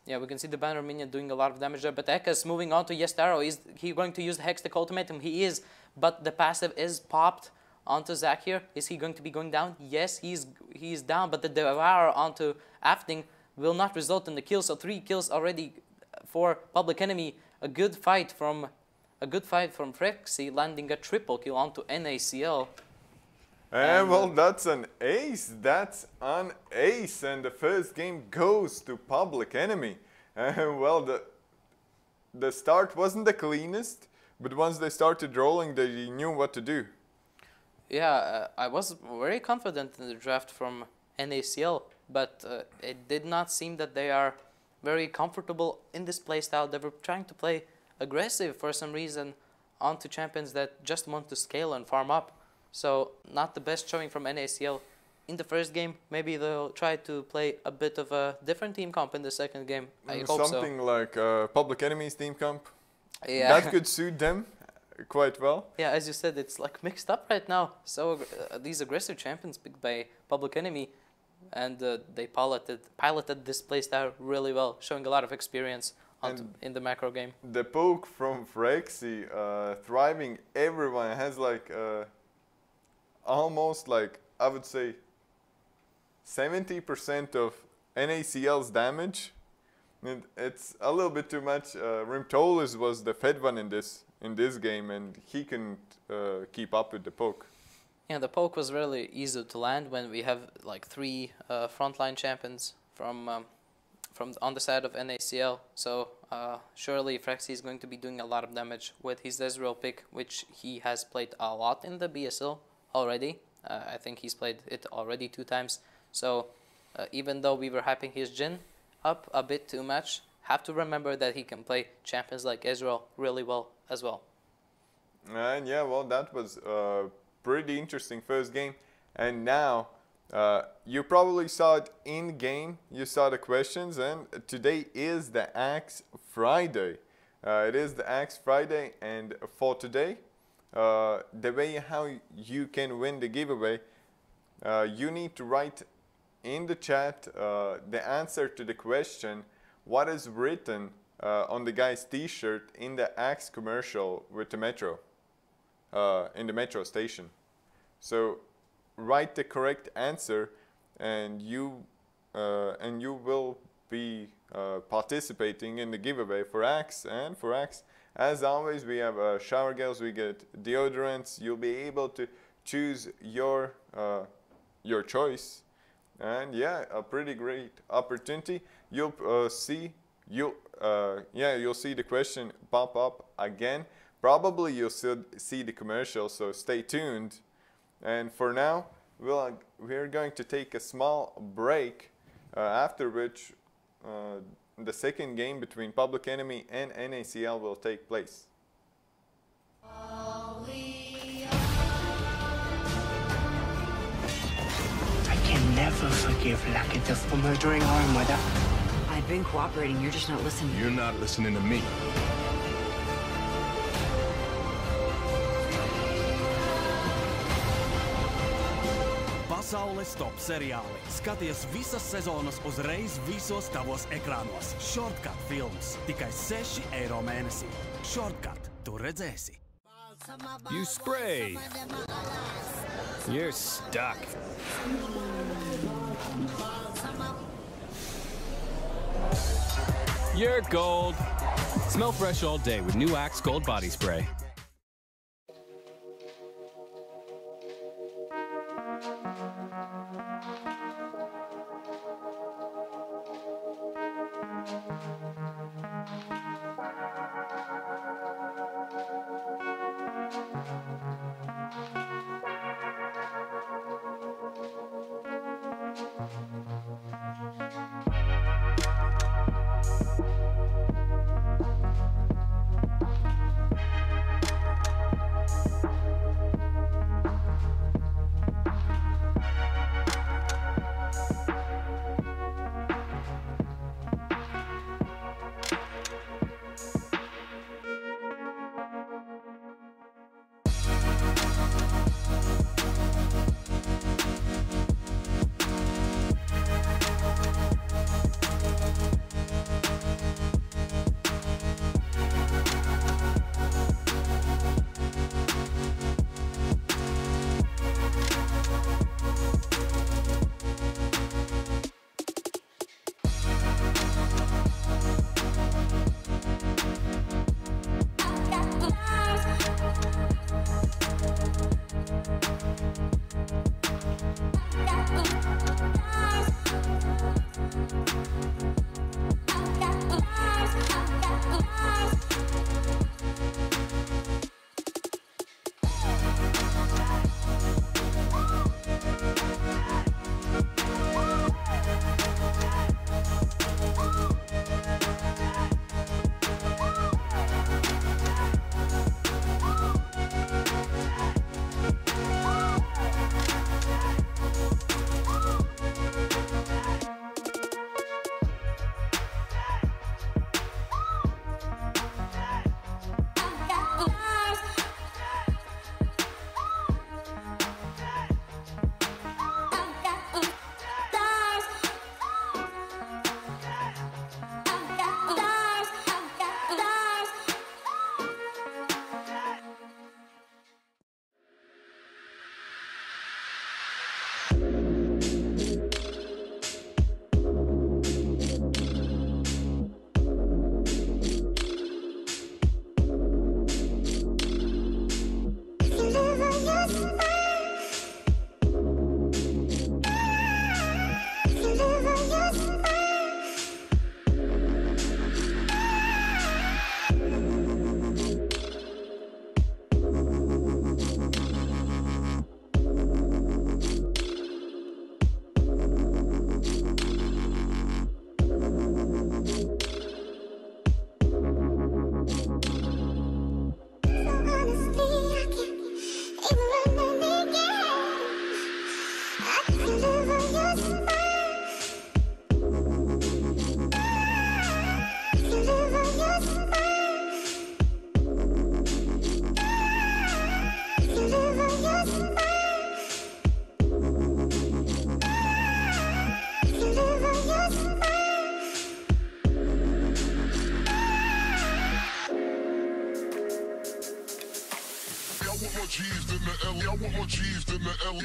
Yeah, we can see the banner minion doing a lot of damage there, but Ekka's moving on to Yestaro. Is he going to use the Hextech ultimatum? He is, but the passive is popped onto Zach here. Is he going to be going down? Yes, he's down, but the Devour onto Afting will not result in the kill. So 3 kills already for Public Enemy. A good fight from Frexy, landing a triple kill onto NACL. And well, that's an ace. That's an ace, and the first game goes to Public Enemy. And well, the start wasn't the cleanest, but once they started rolling, they knew what to do. Yeah, I was very confident in the draft from NACL, but it did not seem that they are very comfortable in this playstyle. They were trying to play aggressive for some reason onto champions that just want to scale and farm up. So not the best showing from NACL in the first game. Maybe they'll try to play a bit of a different team comp in the second game. I hope so. Something like Public Enemy's team comp. Yeah. That could suit them quite well. Yeah, as you said, it's like mixed up right now. So these aggressive champions picked by Public Enemy, and they piloted this playstyle really well, showing a lot of experience in the macro game. The poke from Frexy, thriving everyone, has like almost like, I would say, 70% of NACL's damage. And it's a little bit too much. Rimtolis was the fed one in this game, and he couldn't keep up with the poke. Yeah, the poke was really easy to land when we have like 3 frontline champions from on the side of NACL. So surely Frexy is going to be doing a lot of damage with his Ezreal pick, which he has played a lot in the BSL already. I think he's played it already 2 times. So even though we were hyping his Jhin up a bit too much, have to remember that he can play champions like Ezreal really well as well. And yeah, well, that was a pretty interesting first game. And now, you probably saw it in game, you saw the questions, and today is the Axe Friday. It is the Axe Friday, and for today, the way how you can win the giveaway, you need to write in the chat the answer to the question, what is written on the guy's t-shirt in the Axe commercial with the Metro, in the Metro station. So write the correct answer, and you will be participating in the giveaway for Axe. And for Axe, as always, we have shower gels, we get deodorants. You'll be able to choose your choice, and yeah, a pretty great opportunity. You'll see the question pop up again. Probably you'll still see the commercial, so stay tuned. And for now, we're going to take a small break, after which the second game between Public Enemy and NACL will take place. I can never forgive Lakita for murdering our mother. I've been cooperating, you're just not listening. You're not listening to me. Pasaules top seriāli. Skaties visas sezonas uzreiz visos tavos ekrānos. Shortcut films. Tikai €6 mēnesī. Shortcut. Tu redzēsi. You spray. You're stuck. You're gold. Smell fresh all day with new Axe Gold Body Spray.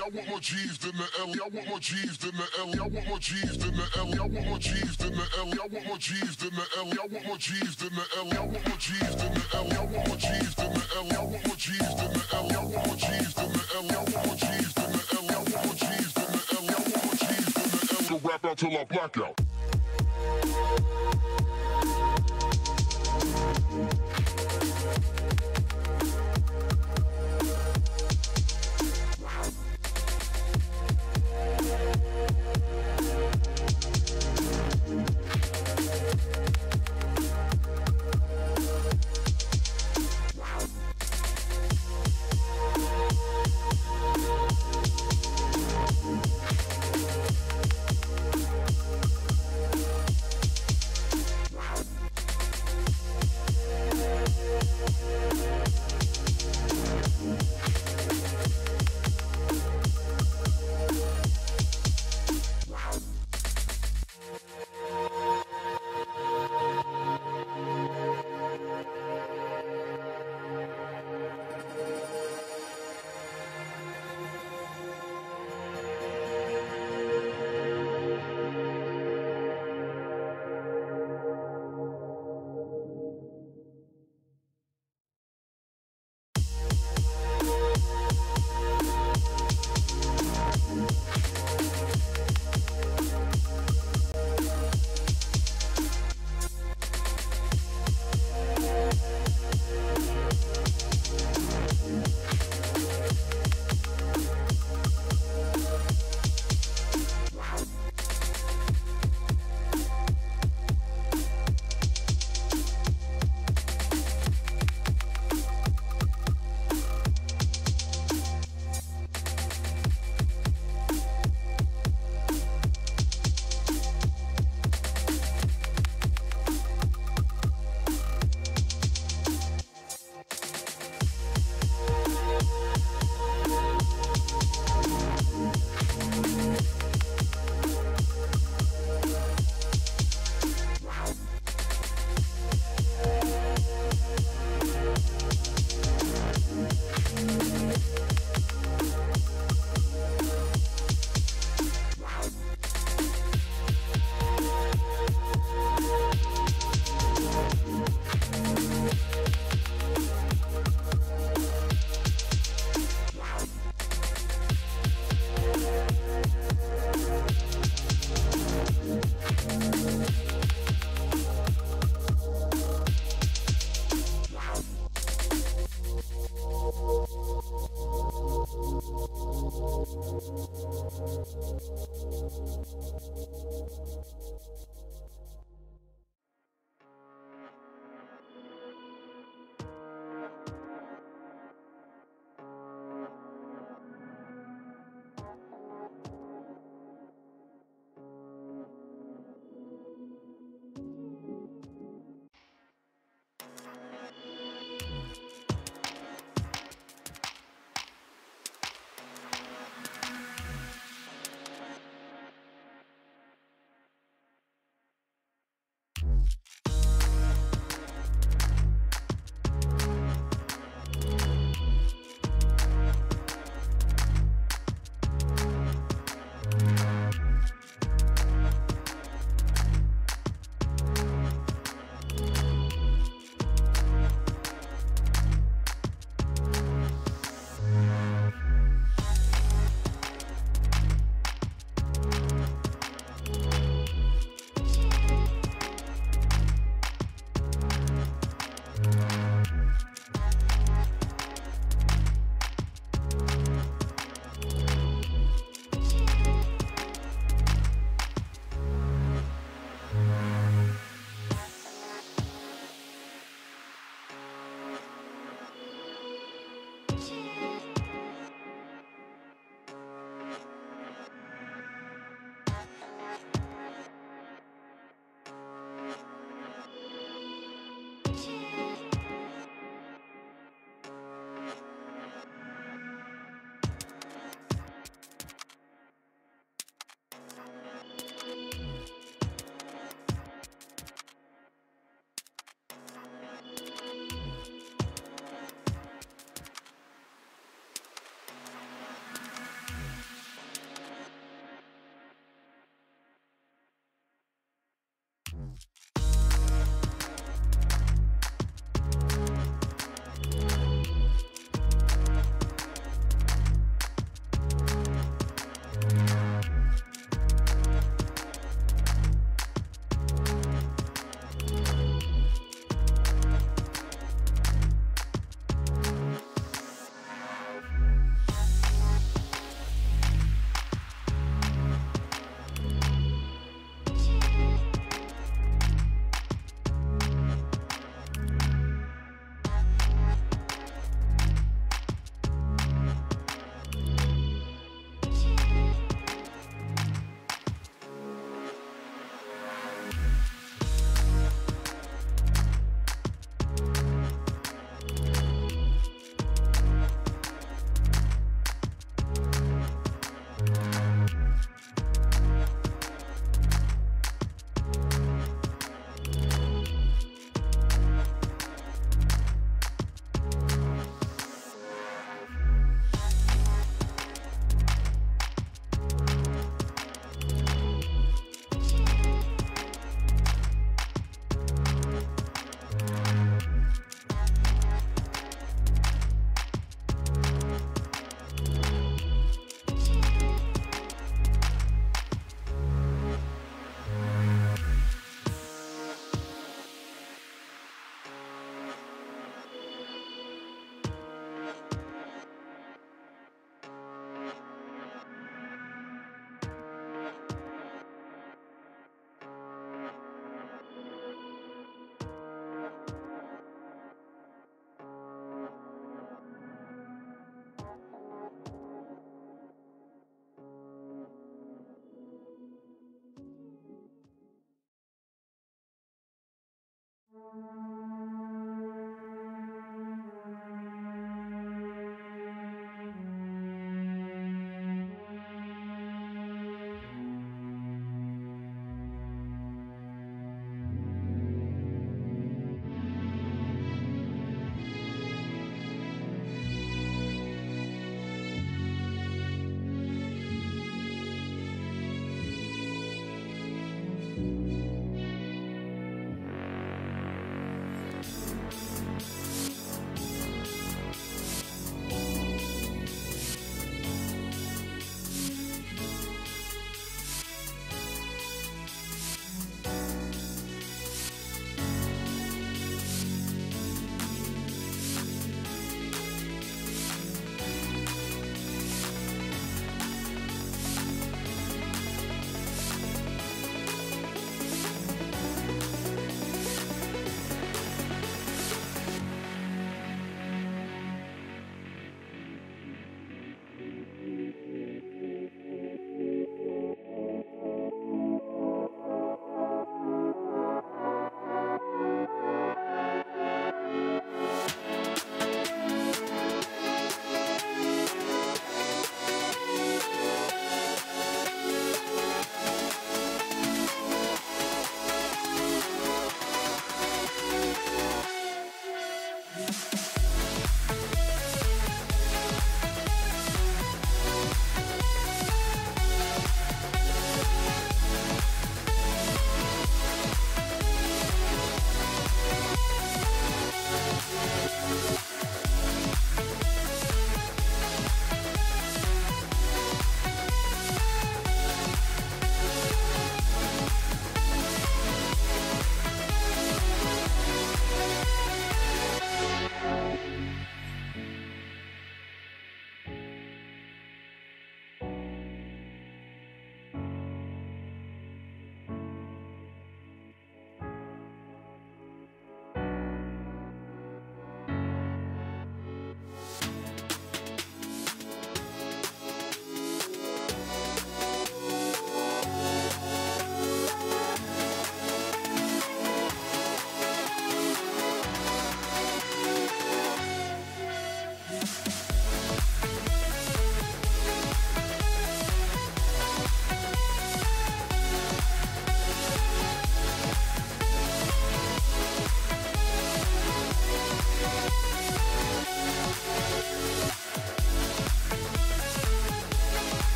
I want more G's than the L. I want more G's than the L. I want more G's than the L. I want more G's than the L. I want more G's than the L. I want more G's than the L. I want more G's than the L. I want more G's than the L. I want more G's than the L. I want more G's than the L. I want more G's than the L. I want more G's than the L. I want more G's than the L. So rap out till I black out.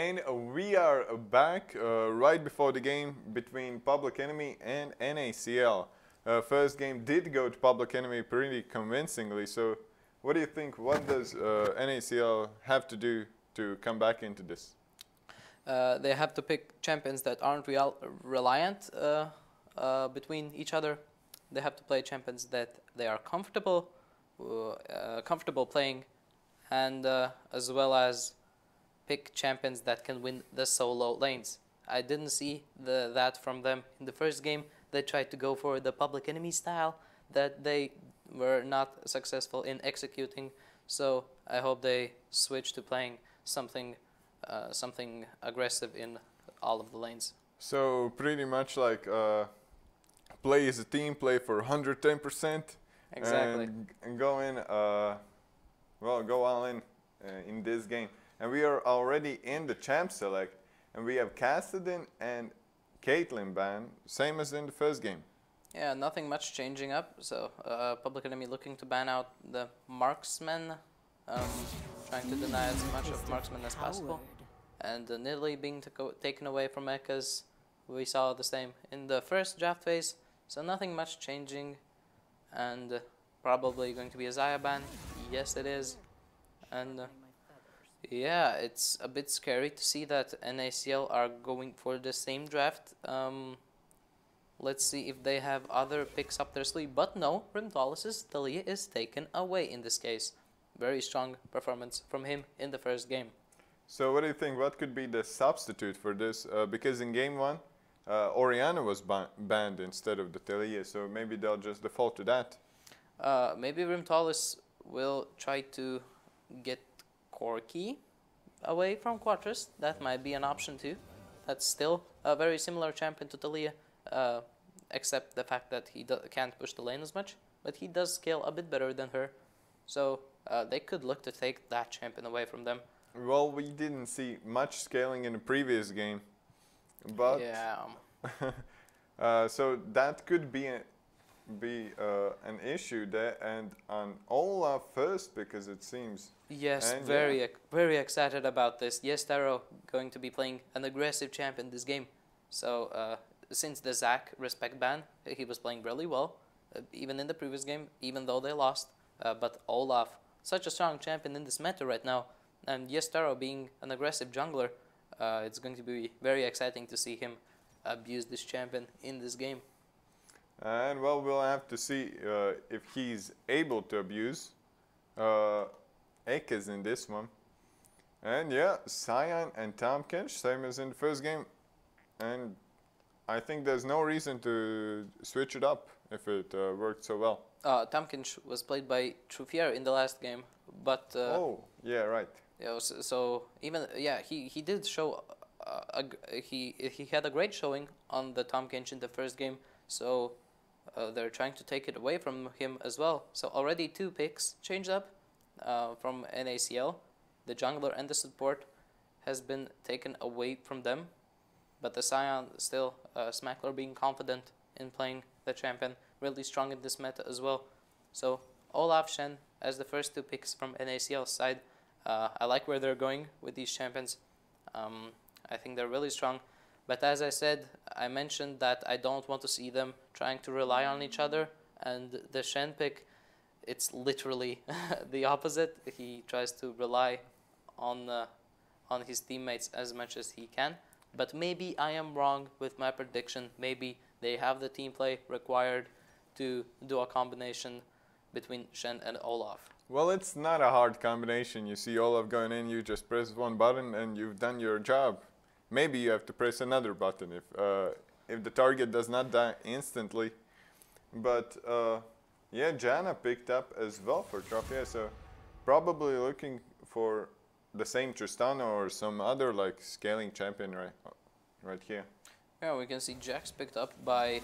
And we are back right before the game between Public Enemy and NACL. First game did go to Public Enemy pretty convincingly. So what do you think? What does NACL have to do to come back into this? They have to pick champions that aren't reliant between each other. They have to play champions that they are comfortable playing, and as well as pick champions that can win the solo lanes. I didn't see that from them in the first game. They tried to go for the Public Enemy style that they were not successful in executing. So I hope they switch to playing something aggressive in all of the lanes. So pretty much like play as a team, play for 110%. Exactly. And go in, go all in this game. And we are already in the champ select, and we have Cassidy and Caitlyn banned, same as in the first game. Yeah, nothing much changing up. So Public Enemy looking to ban out the marksman, trying to deny as much of marksman as possible. And Nidalee being taken away from mechas. We saw the same in the first draft phase, so nothing much changing. And probably going to be a Xayah ban. Yes, it is. And yeah, it's a bit scary to see that NACL are going for the same draft. Let's see if they have other picks up their sleeve. But no, Rimtalis's Taliyah is taken away in this case. Very strong performance from him in the first game. So what do you think? What could be the substitute for this? Because in game 1, Orianna was banned instead of the Taliyah, so maybe they'll just default to that. Maybe Rimtalis will try to get Corki away from Quattros. That might be an option too. That's still a very similar champion to Taliyah, except the fact that he can't push the lane as much, but he does scale a bit better than her. So they could look to take that champion away from them. Well, we didn't see much scaling in the previous game, but yeah. So that could be an issue there, and on Olaf first, because it seems. Yes, and very excited about this. Yes, Taro going to be playing an aggressive champion this game. So since the Zac respect ban, he was playing really well, even in the previous game, even though they lost. But Olaf, such a strong champion in this meta right now, and yes, Taro being an aggressive jungler, it's going to be very exciting to see him abuse this champion in this game. And well, we'll have to see if he's able to abuse Ekes in this one. And yeah, Cyan and Tomkinch, same as in the first game. And I think there's no reason to switch it up if it worked so well. Tomkinch was played by Trufier in the last game, but oh yeah, right. Yeah, so even he did show he had a great showing on the Tomkinch in the first game. So they're trying to take it away from him as well. So already 2 picks changed up from NACL. The jungler and the support has been taken away from them, but the Scion still Smackler being confident in playing the champion, really strong in this meta as well. So Olaf, Shen as the first 2 picks from NACL side. I like where they're going with these champions. I think they're really strong. But as I said, I mentioned that I don't want to see them trying to rely on each other. And the Shen pick, it's literally the opposite. He tries to rely on his teammates as much as he can. But maybe I am wrong with my prediction. Maybe they have the team play required to do a combination between Shen and Olaf. Well, it's not a hard combination. You see Olaf going in, you just press one button and you've done your job. Maybe you have to press another button if the target does not die instantly. But yeah, Janna picked up as well for Trufier, so probably looking for the same Tristana or some other like scaling champion right here. Yeah, we can see Jax picked up by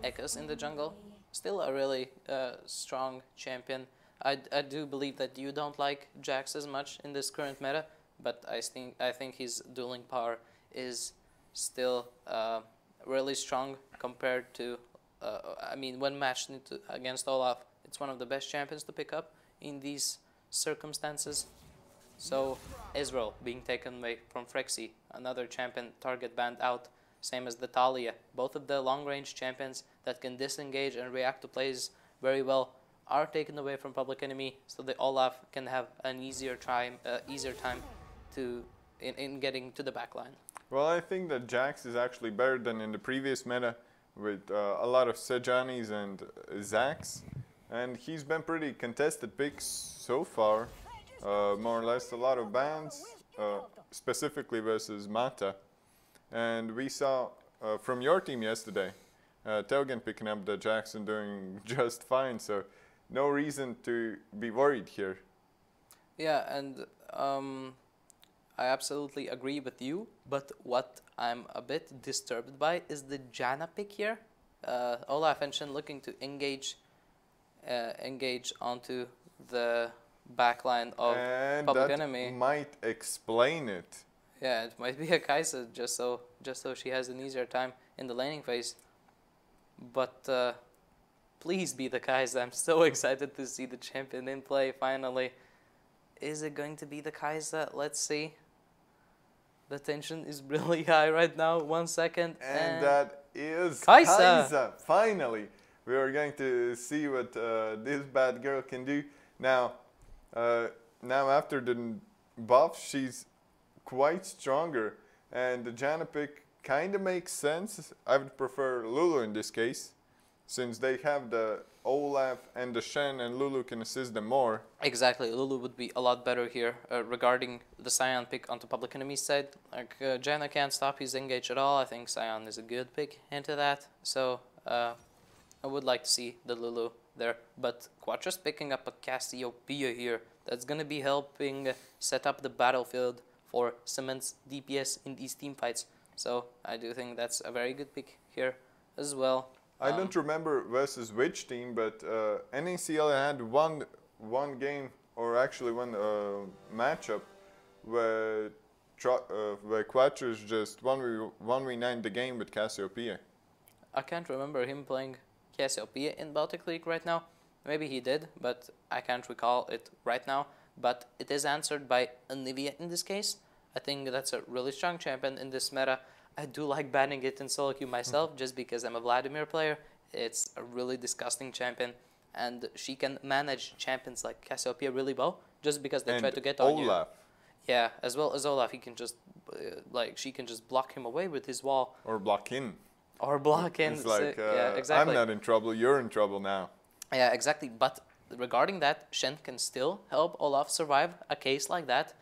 Ekes in the jungle. Still a really strong champion. I do believe that you don't like Jax as much in this current meta, but I think his dueling power is still really strong compared to. I mean, when matched against Olaf, it's one of the best champions to pick up in these circumstances. So Israel being taken away from Frexy, another champion target banned out, same as the Talia. Both of the long-range champions that can disengage and react to plays very well are taken away from Public Enemy, so the Olaf can have an easier time in getting to the backline. Well, I think that Jax is actually better than in the previous meta with a lot of Sejanis and Zax. And he's been pretty contested picks so far. More or less a lot of bans, specifically versus Mata. And we saw from your team yesterday, Teugen picking up the Jax and doing just fine. So no reason to be worried here. Yeah, and I absolutely agree with you, but what I'm a bit disturbed by is the Janna pick here. Olaf and Shen looking to engage onto the backline of Public Enemy. And that might explain it. Yeah, it might be a Kai'Sa just so she has an easier time in the laning phase. But please be the Kai'Sa. I'm so excited to see the champion in play finally. Is it going to be the Kai'Sa? Let's see. The tension is really high right now. 1 second. And that is Kai'Sa. Finally, we are going to see what this bad girl can do. Now after the buff, she's quite stronger. And the Janna pick kind of makes sense. I would prefer Lulu in this case, since they have the Olaf and the Shen, and Lulu can assist them more. Exactly, Lulu would be a lot better here regarding the Sion pick onto Public Enemy's side. Like Janna can't stop his engage at all. I think Sion is a good pick into that. So I would like to see the Lulu there. But Quatra's picking up a Cassiopeia here. That's going to be helping set up the battlefield for Cement's DPS in these team fights. So I do think that's a very good pick here as well. I don't remember versus which team, but NACL had one game, or actually one matchup, where Quattros just 1v9 the game with Cassiopeia. I can't remember him playing Cassiopeia in Baltic League right now. Maybe he did, but I can't recall it right now. But it is answered by Anivia in this case. I think that's a really strong champion in this meta. I do like banning it in solo queue myself, just because I'm a Vladimir player. It's a really disgusting champion, and she can manage champions like Cassiopeia really well, just because they try to get on you. Olaf. Yeah, as well as Olaf, he can just she can just block him away with his wall. Or block in. Or block in. It's like, yeah, exactly. I'm not in trouble, you're in trouble now. Yeah, exactly. But regarding that, Shen can still help Olaf survive a case like that.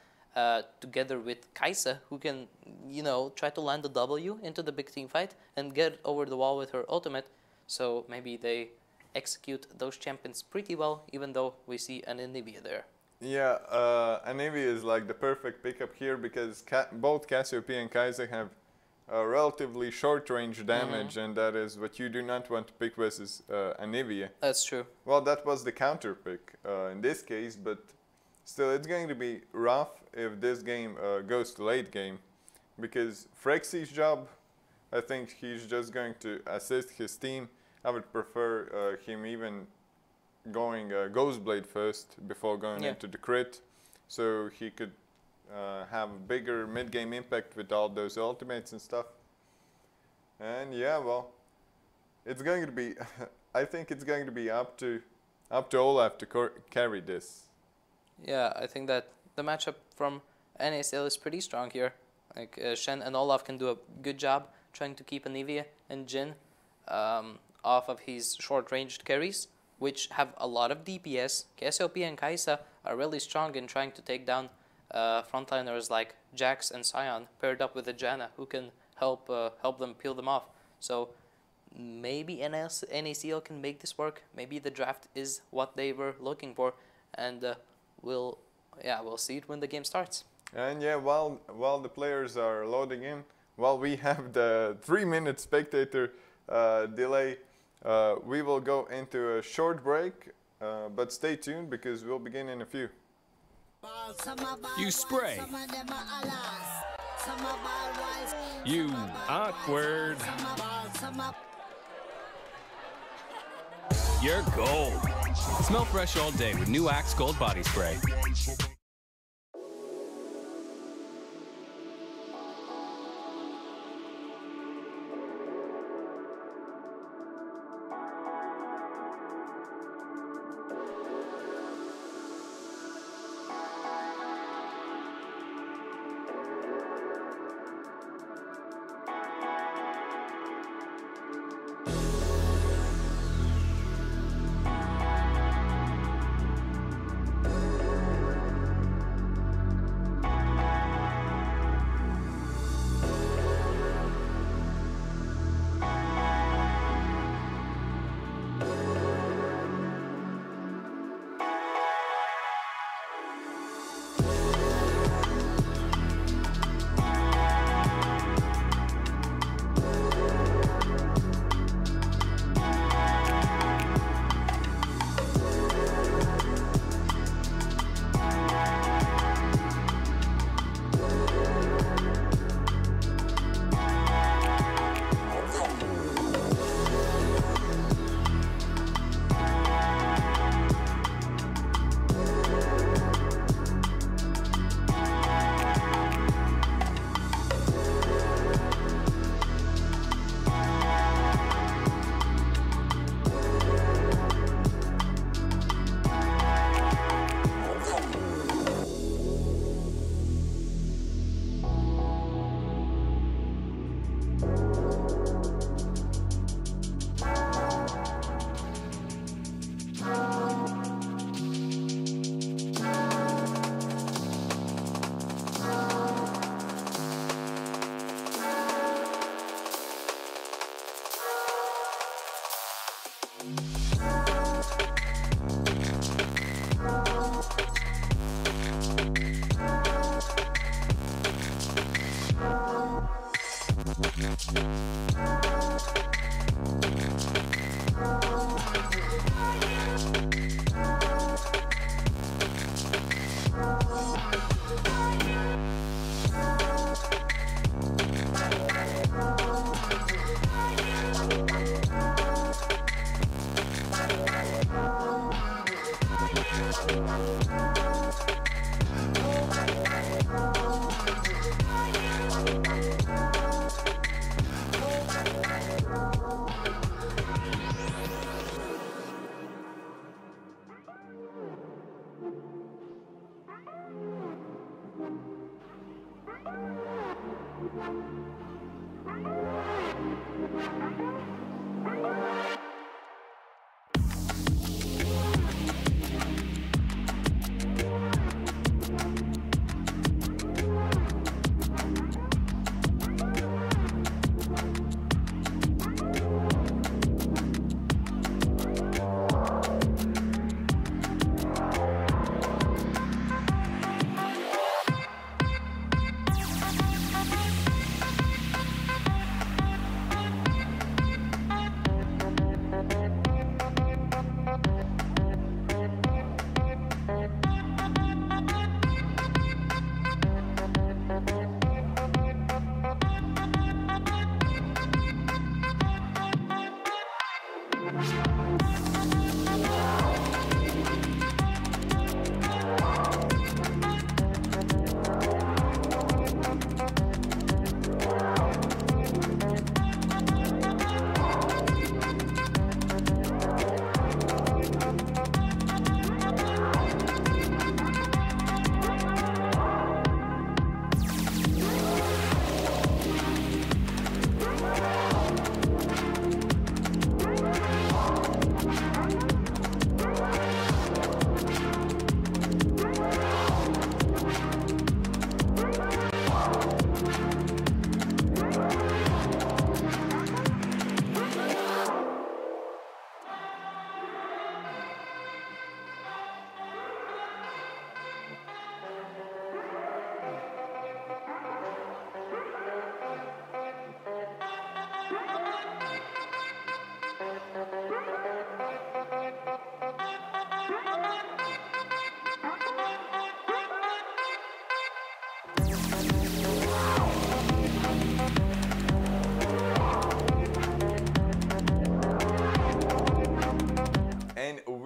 Together with Kai'Sa, who can, try to land a W into the big team fight and get over the wall with her ultimate. So maybe they execute those champions pretty well, even though we see an Anivia there. Yeah, Anivia is like the perfect pickup here, because both Cassiopeia and Kai'Sa have relatively short range damage, and that is what you do not want to pick versus Anivia. That's true. Well, that was the counter pick in this case, but still, it's going to be rough if this game goes to late game, because Frexy's job, I think he's just going to assist his team. I would prefer him even going Ghostblade first before going into the crit, so he could have a bigger mid-game impact with all those ultimates and stuff. And yeah, well, it's going to be, I think it's going to be up to Olaf to carry this. Yeah, I think that the matchup from NACL is pretty strong here. Like Shen and Olaf can do a good job trying to keep Anivia and Jhin off of his short-ranged carries, which have a lot of DPS. Cassiopeia and Kai'Sa are really strong in trying to take down frontliners like Jax and Sion, paired up with a Janna, who can help them peel them off. So maybe NACL can make this work. Maybe the draft is what they were looking for, and we'll see it when the game starts. And yeah, while the players are loading in, while we have the 3-minute spectator delay, we will go into a short break, but stay tuned because we'll begin in a few. You spray. You awkward. You're gold. Smell fresh all day with new Axe Gold Body Spray.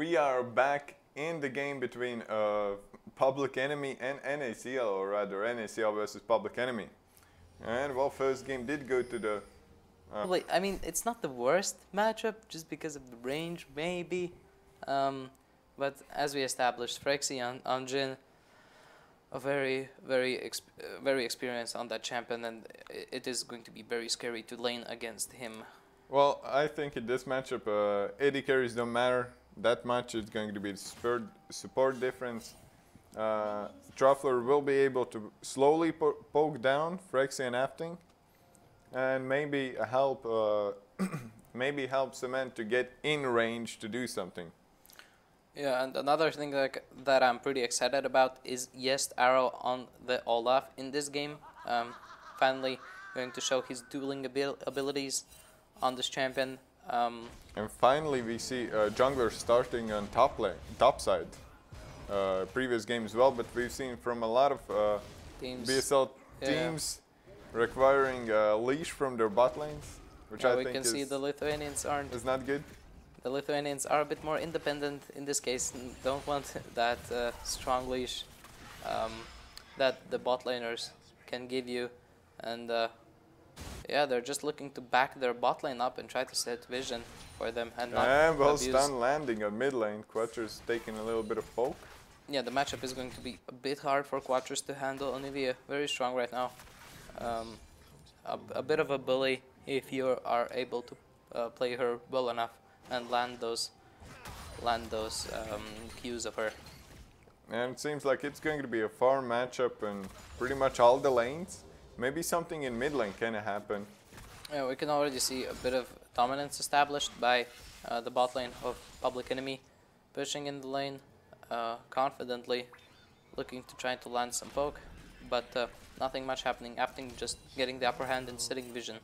We are back in the game between Public Enemy and NACL, or rather NACL versus Public Enemy. And well, first game did go to the... Wait, I mean, it's not the worst matchup just because of the range, maybe. But as we established, Frexy on Jhin, a very experienced on that champion, and it is going to be very scary to lane against him. Well, I think in this matchup, AD carries don't matter that much. It's going to be the support difference. Truffler will be able to slowly poke down Frexy and Afting, and maybe help Cement to get in range to do something. Yeah, and another thing that I'm pretty excited about is Jest Arrow on the Olaf in this game. Finally going to show his dueling abilities on this champion. And finally we see jungler starting on top side. Previous game as well, but we've seen from a lot of BSL teams requiring leash from their bot lanes, which I think we can see the Lithuanians is not good. The Lithuanians are a bit more independent in this case and don't want that strong leash that the bot laners can give you. And yeah, they're just looking to back their bot lane up and try to set vision for them and not abuse. Stun landing on mid lane. Quattros taking a little bit of poke. Yeah, the matchup is going to be a bit hard for Quattros to handle. Olivia very strong right now. A bit of a bully if you are able to play her well enough and land those cues of her. And it seems like it's going to be a farm matchup in pretty much all the lanes. Maybe something in mid lane can happen. Yeah, we can already see a bit of dominance established by the bot lane of Public Enemy, pushing in the lane confidently, looking to try to land some poke. But nothing much happening. Apting just getting the upper hand and setting vision.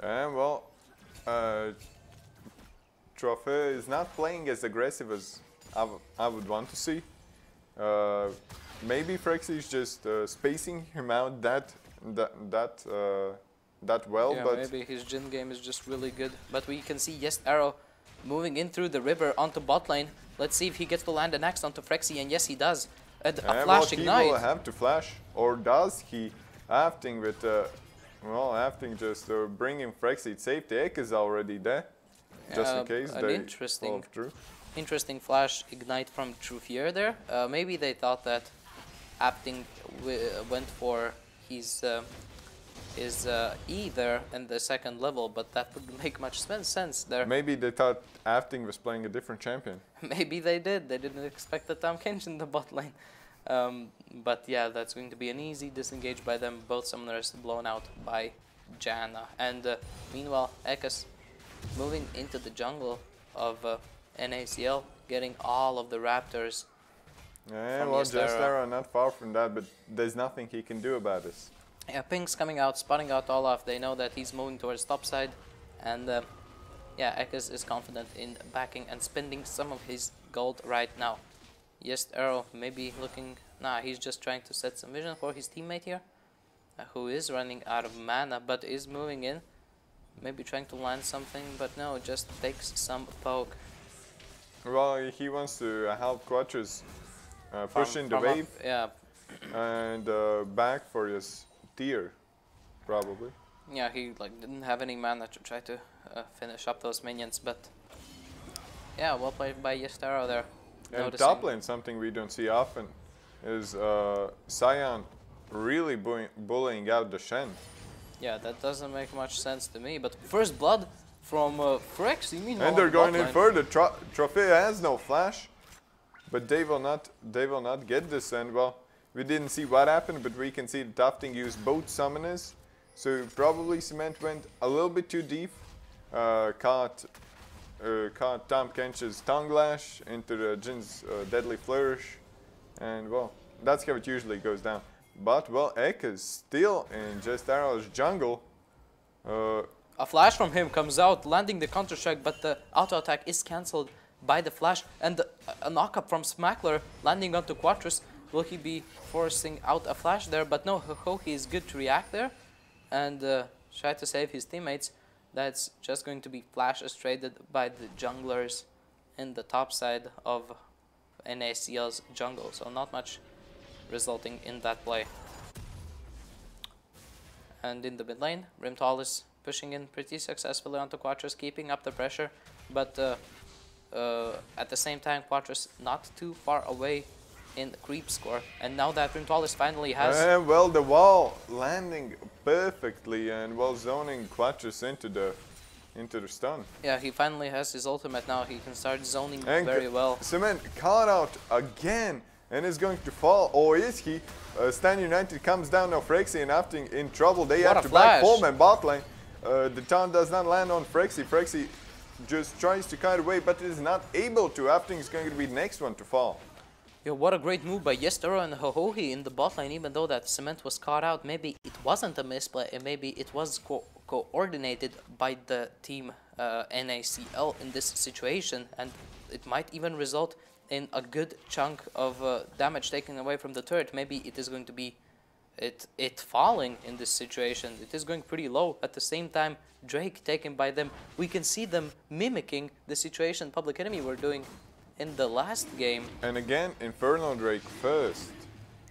And well, Trophy is not playing as aggressive as I would want to see. Maybe Frexy is just spacing him out that well, Yeah, but maybe his Jhin game is just really good. But we can see Yes Arrow moving in through the river onto bot lane. Let's see if he gets to land the next onto Frexy, and yes, he does. A flash ignite. He will have to flash, or does he? Afting with, well, Afting just bringing Frexy to safety. Ek is already there, just in case an they interesting, fall through. interesting flash ignite from Truffier there. Maybe they thought that Apting went for his E there in the second level, but that wouldn't make much sense there. Maybe they thought Afting was playing a different champion. Maybe they did. They didn't expect the Tahm Kench in the bot lane. But yeah, that's going to be an easy disengage by them. Both summoners blown out by Janna. And meanwhile, Ekkas moving into the jungle of NACL, getting all of the raptors. Yeah, From well, Jestera. Jestera not far from that, but there's nothing he can do about this. Yeah, Pink's coming out, spotting out Olaf. They know that he's moving towards top side. And yeah, Ekkas is confident in backing and spending some of his gold right now. Yes, Arrow maybe looking... Nah, he's just trying to set some vision for his teammate here. Who is running out of mana, but is moving in. Maybe trying to land something, but no, just takes some poke. Well, he wants to help Quattrus push in the From wave up, yeah, and back for his tier, probably. yeah, he like didn't have any mana to try to finish up those minions, but yeah, well played by Yestaro there. And Noticing- top lane, something we don't see often, is Sion really bullying out the Shen. Yeah, that doesn't make much sense to me, but first blood from Frexy, meanwhile And they're on going bot in lane. further. Trophy has no flash, but they will not get this. And well, we didn't see what happened, but we can see that Tufting used both summoners, so probably Cement went a little bit too deep. Caught Tahm Kench's tongue lash into the Jin's deadly flourish, and well, that's how it usually goes down. But well, Ek is still in Just Arrow's jungle. A flash from him comes out, landing the counter strike, but the auto attack is cancelled by the flash, and a knock-up from Smackler landing onto Quattrus. Will he be forcing out a flash there? But no, He is good to react there and try to save his teammates. That's just going to be flash traded by the junglers in the top side of NACL's jungle, so not much resulting in that play. And in the mid lane, Rimtal is pushing in pretty successfully onto Quattrus, keeping up the pressure, but at the same time, Quattrus not too far away in the creep score. And now that Rimtalis finally has... And well, the wall landing perfectly and well zoning Quattrus into the stun. Yeah, he finally has his ultimate now. He can start zoning And very well. Cement caught out again and is going to fall. Or is he? Stan United comes down now. Frexy and Afting in trouble. They What have a to back flash. home and bot lane. The town does not land on Frexy. Frexy just tries to kite away, but is not able to. Afting is going to be the next one to fall. Yeah, what a great move by Yestero and Hohohi in the bot lane, even though that Cement was caught out. Maybe it wasn't a misplay, and maybe it was coordinated by the team NACL in this situation, and it might even result in a good chunk of damage taken away from the turret. Maybe it is going to be it falling in this situation. It is going pretty low. At the same time, Drake taken by them. We can see them mimicking the situation Public Enemy were doing in the last game. And again, Infernal Drake first.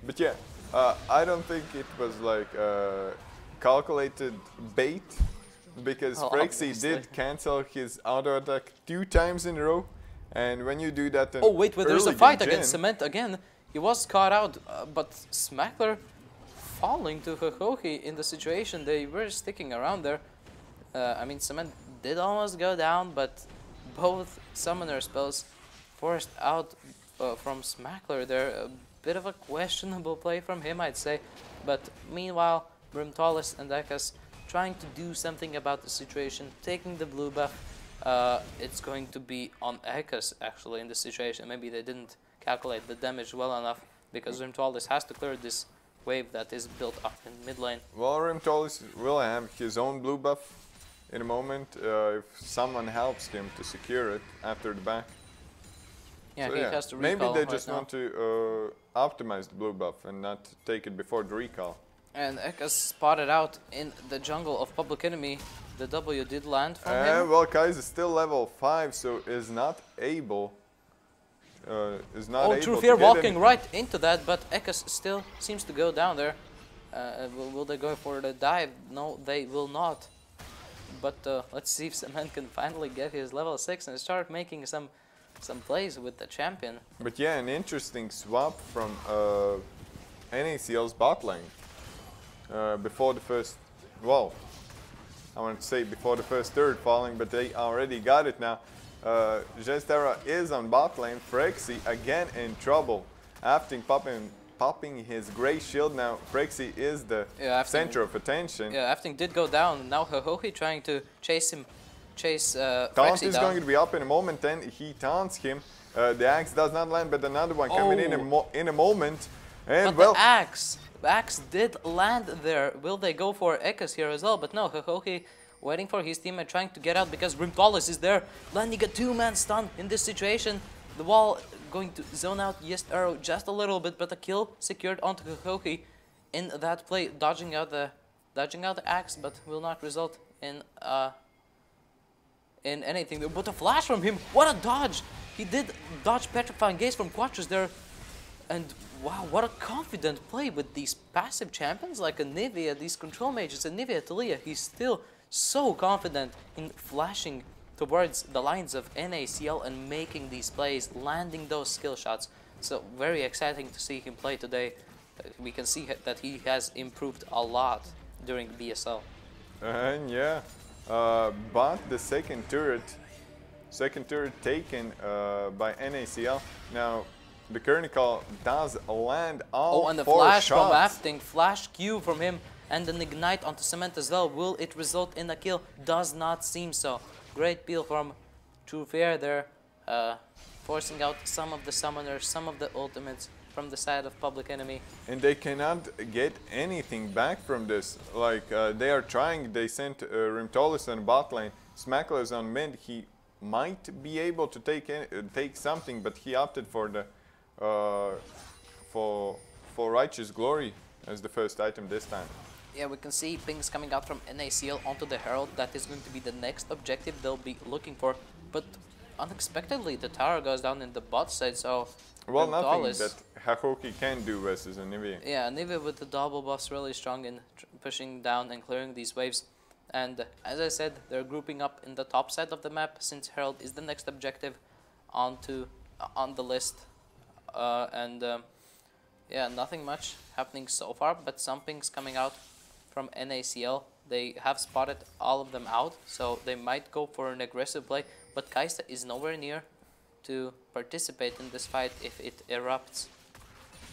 But yeah, I don't think it was like calculated bait, because Well, Frexy obviously. did cancel his auto attack 2 times in a row. And when you do that, Oh wait, there's a fight against Jin, Cement again. He was caught out, but Smackler falling to Hohohi in the situation. They were sticking around there. I mean, Cement did almost go down, but both summoner spells forced out from Smackler there. A bit of a questionable play from him, I'd say. But meanwhile, Brimtalis and Ekkas trying to do something about the situation, taking the blue buff. It's going to be on Ekkas actually in this situation. Maybe they didn't calculate the damage well enough, because Brimtalis has to clear this wave that is built up in mid lane. Well, Rimtolis will have his own blue buff in a moment if someone helps him to secure it after the back. Yeah, So he has to recall maybe they right just now. want to optimize the blue buff and not take it before the recall. And Ekkas spotted out in the jungle of Public Enemy. The W did land from him. Well, Kai's is still level 5, so is not able. True Fear walking right into that, but Ekkas still seems to go down there. Will they go for the dive? No, they will not. But let's see if Cement can finally get his level 6 and start making some plays with the champion. But yeah, an interesting swap from NACL's bot lane. Before the first, well, I want to say before the first third falling, but they already got it now. Jestera is on bot lane. Frexy again in trouble. After popping his gray shield now, Frexy is the center of attention. Yeah, Afting did go down. Now Hohohi trying to chase Taunt Frexy is down. going to be up in a moment, then he taunts him. The axe does not land, but another one coming in a moment. And But the axe did land there. Will they go for Ekkas here as well? But no, Hohohi waiting for his teammate, trying to get out because Rimtolis is there, landing a two-man stun in this situation. The wall going to zone out Arrow just a little bit, but a kill secured onto Hohohi in that play, dodging out the axe, but will not result in anything. But a flash from him, what a dodge! He did dodge Petrifying Gaze from Quattros there, and wow, what a confident play with these passive champions like a Nivea, these control mages, and Nivea Talia. He's still so confident in flashing towards the lines of NACL and making these plays, landing those skill shots. So very exciting to see him play today. We can see that he has improved a lot during BSL. And yeah, but the second turret taken by NACL. Now the Kernical does land all and the 4 flash shots. from Afting, flash Q from him, and an ignite onto Cement as well. Will it result in a kill? Does not seem so. Great peel from True Fear there, forcing out some of the summoners, some of the ultimates from the side of Public Enemy. And they cannot get anything back from this. Like they are trying. They sent Rimtolis on bot lane. Smackler is on mid. He might be able to take something, but he opted for the for Righteous Glory as the first item this time. Yeah, we can see pings coming out from NACL onto the Herald. That is going to be the next objective they'll be looking for. But unexpectedly, the tower goes down in the bot side, so... Well, nothing that Hahoki can do versus a Nivea. Yeah, Nivea with the double buffs really strong in pushing down and clearing these waves. And as I said, they're grouping up in the top side of the map, since Herald is the next objective on the list. Yeah, nothing much happening so far, but some pings coming out from NACL. They have spotted all of them out, so they might go for an aggressive play, but Kaisa is nowhere near to participate in this fight if it erupts.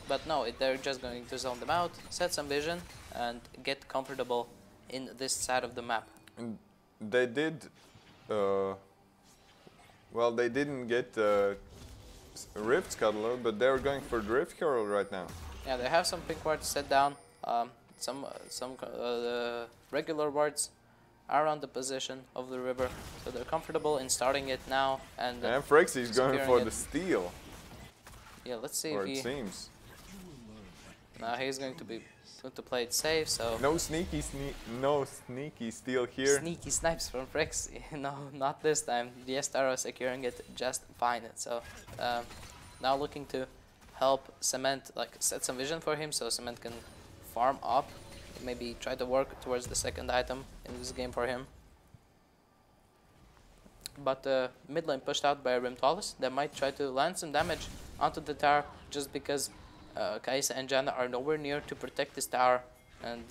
But no, they're just going to zone them out, set some vision, and get comfortable in this side of the map. And they did, well, they didn't get Rift Scuttler, but they're going for the Rift Herald right now. Yeah, they have some pink wards set down, some regular wards around the position of the river, so they're comfortable in starting it now. And Frexy is going for the steal. Yeah, let's see or if he... it seems. Now he's going to play it safe, so... No sneaky steal here. Sneaky snipes from Frexy. No, not this time. The Estaro securing it just fine. So now looking to help Cement, like set some vision for him, so Cement can farm up, maybe try to work towards the second item in this game for him. But mid lane pushed out by Rimtolis. They might try to land some damage onto the tower, just because Kaisa and Janna are nowhere near to protect this tower. And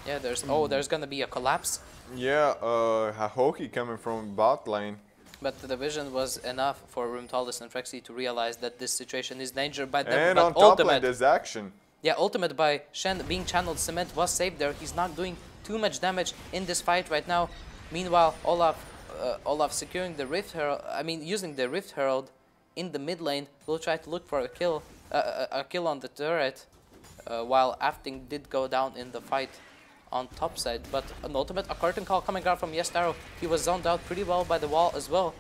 yeah, there's gonna be a collapse. Yeah, Hahoki coming from bot lane. But the vision was enough for Rimtolis and Frexy to realize that this situation is danger. But And on top lane, there's action. Yeah, ultimate by Shen being channeled. Cement was saved there. He's not doing too much damage in this fight right now. Meanwhile, Olaf securing the Rift Herald. I mean, using the Rift Herald in the mid lane. Will try to look for a kill on the turret. while Afting did go down in the fight on top side, but an ultimate, a curtain call coming out from Yestaro. He was zoned out pretty well by the wall as well,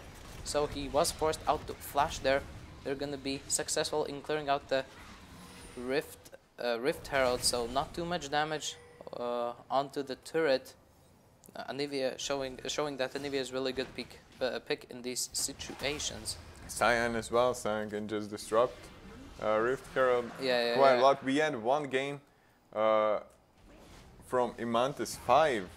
so he was forced out to flash there. They're gonna be successful in clearing out the Rift Herald, so not too much damage onto the turret. Anivia showing that Anivia is really good pick in these situations. Cyan as well. Cyan can just disrupt Rift Herald quite a lot. We had one game from Imantis 5.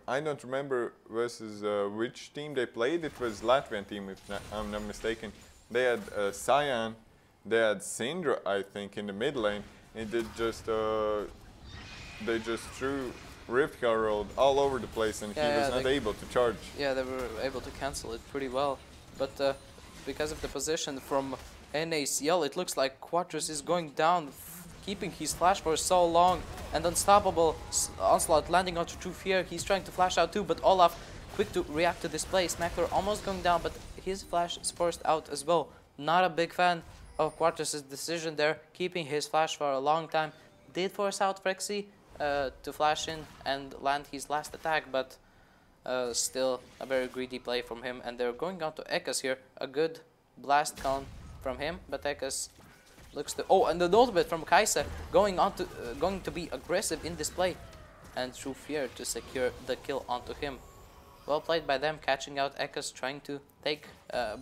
I don't remember versus which team they played. It was Latvian team, if I'm not mistaken. They had Cyan, they had Syndra, I think, in the mid lane. And they just threw Rift Herald all over the place, and he was not able to charge. Yeah, they were able to cancel it pretty well. But because of the position from NACL, it looks like Quattros is going down, keeping his flash for so long, and Unstoppable Onslaught landing onto True Fear. He's trying to flash out too, but Olaf quick to react to this play. Smackler almost going down, but his flash is forced out as well. Not a big fan of Quattros' decision there, keeping his flash for a long time. Did force out Frexy to flash in and land his last attack, but still a very greedy play from him. And they're going on to Ekkas here. A good blast cone from him, but Ekkas looks to... Oh, and the ultimate from Kaisa going to be aggressive in this play. And True Fear to secure the kill onto him. Well played by them, catching out Ekkas, trying to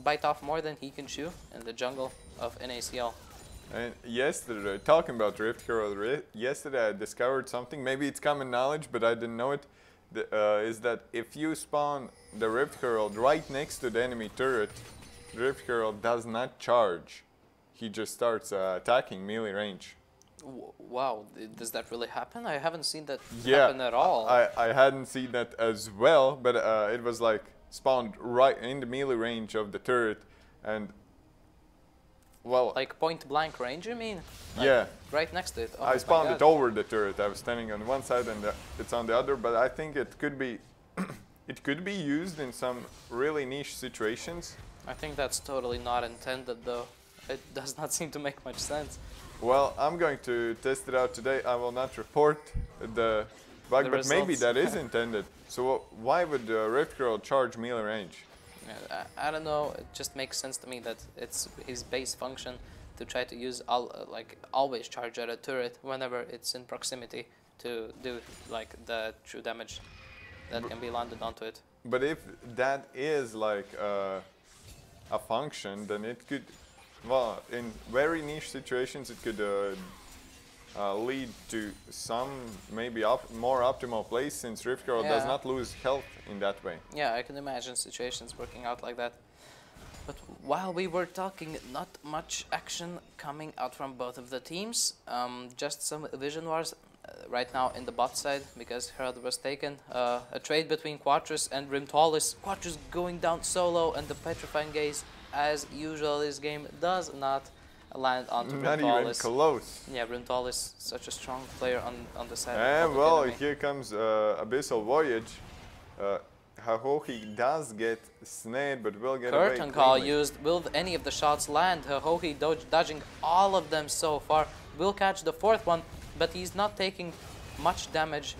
bite off more than he can chew in the jungle of NACL. And yesterday, talking about Rift Herald, yesterday I discovered something, maybe it's common knowledge, but I didn't know it, is that if you spawn the Rift Herald right next to the enemy turret, the Rift Herald does not charge. He just starts attacking melee range. Wow, does that really happen? I haven't seen that happen at all. I hadn't seen that as well, but it was like spawned right in the melee range of the turret, and well, like point blank range, you mean? Like yeah, right next to it. Oh I spawned it over the turret. I was standing on one side and it's on the other, but I think it could be it could be used in some really niche situations. I think that's totally not intended though. It does not seem to make much sense. Well, I'm going to test it out today. I will not report the bug, but maybe that is intended. So why would Rift Herald charge melee range? Yeah, I don't know. It just makes sense to me that it's his base function to try to use always charge at a turret whenever it's in proximity to do like the true damage that can be landed onto it. But if that is like a function, then it could, well, in very niche situations, it could lead to some maybe more optimal plays, since Rift Herald does not lose health in that way. Yeah, I can imagine situations working out like that. But while we were talking, not much action coming out from both of the teams. Just some vision wars right now in the bot side, because Herald was taken. A trade between Quattros and Rimtalis. Quattros going down solo, and the Petrifying Gaze, as usual, this game does not land onto Rimtalis. Not even close. Yeah, Rimtalis, such a strong player on the side. And well, here comes Abyssal Voyage. Hahohi does get snared, but will get away. Curtain call used. Will any of the shots land? Hahohi dodging all of them so far. Will catch the fourth one, but he's not taking much damage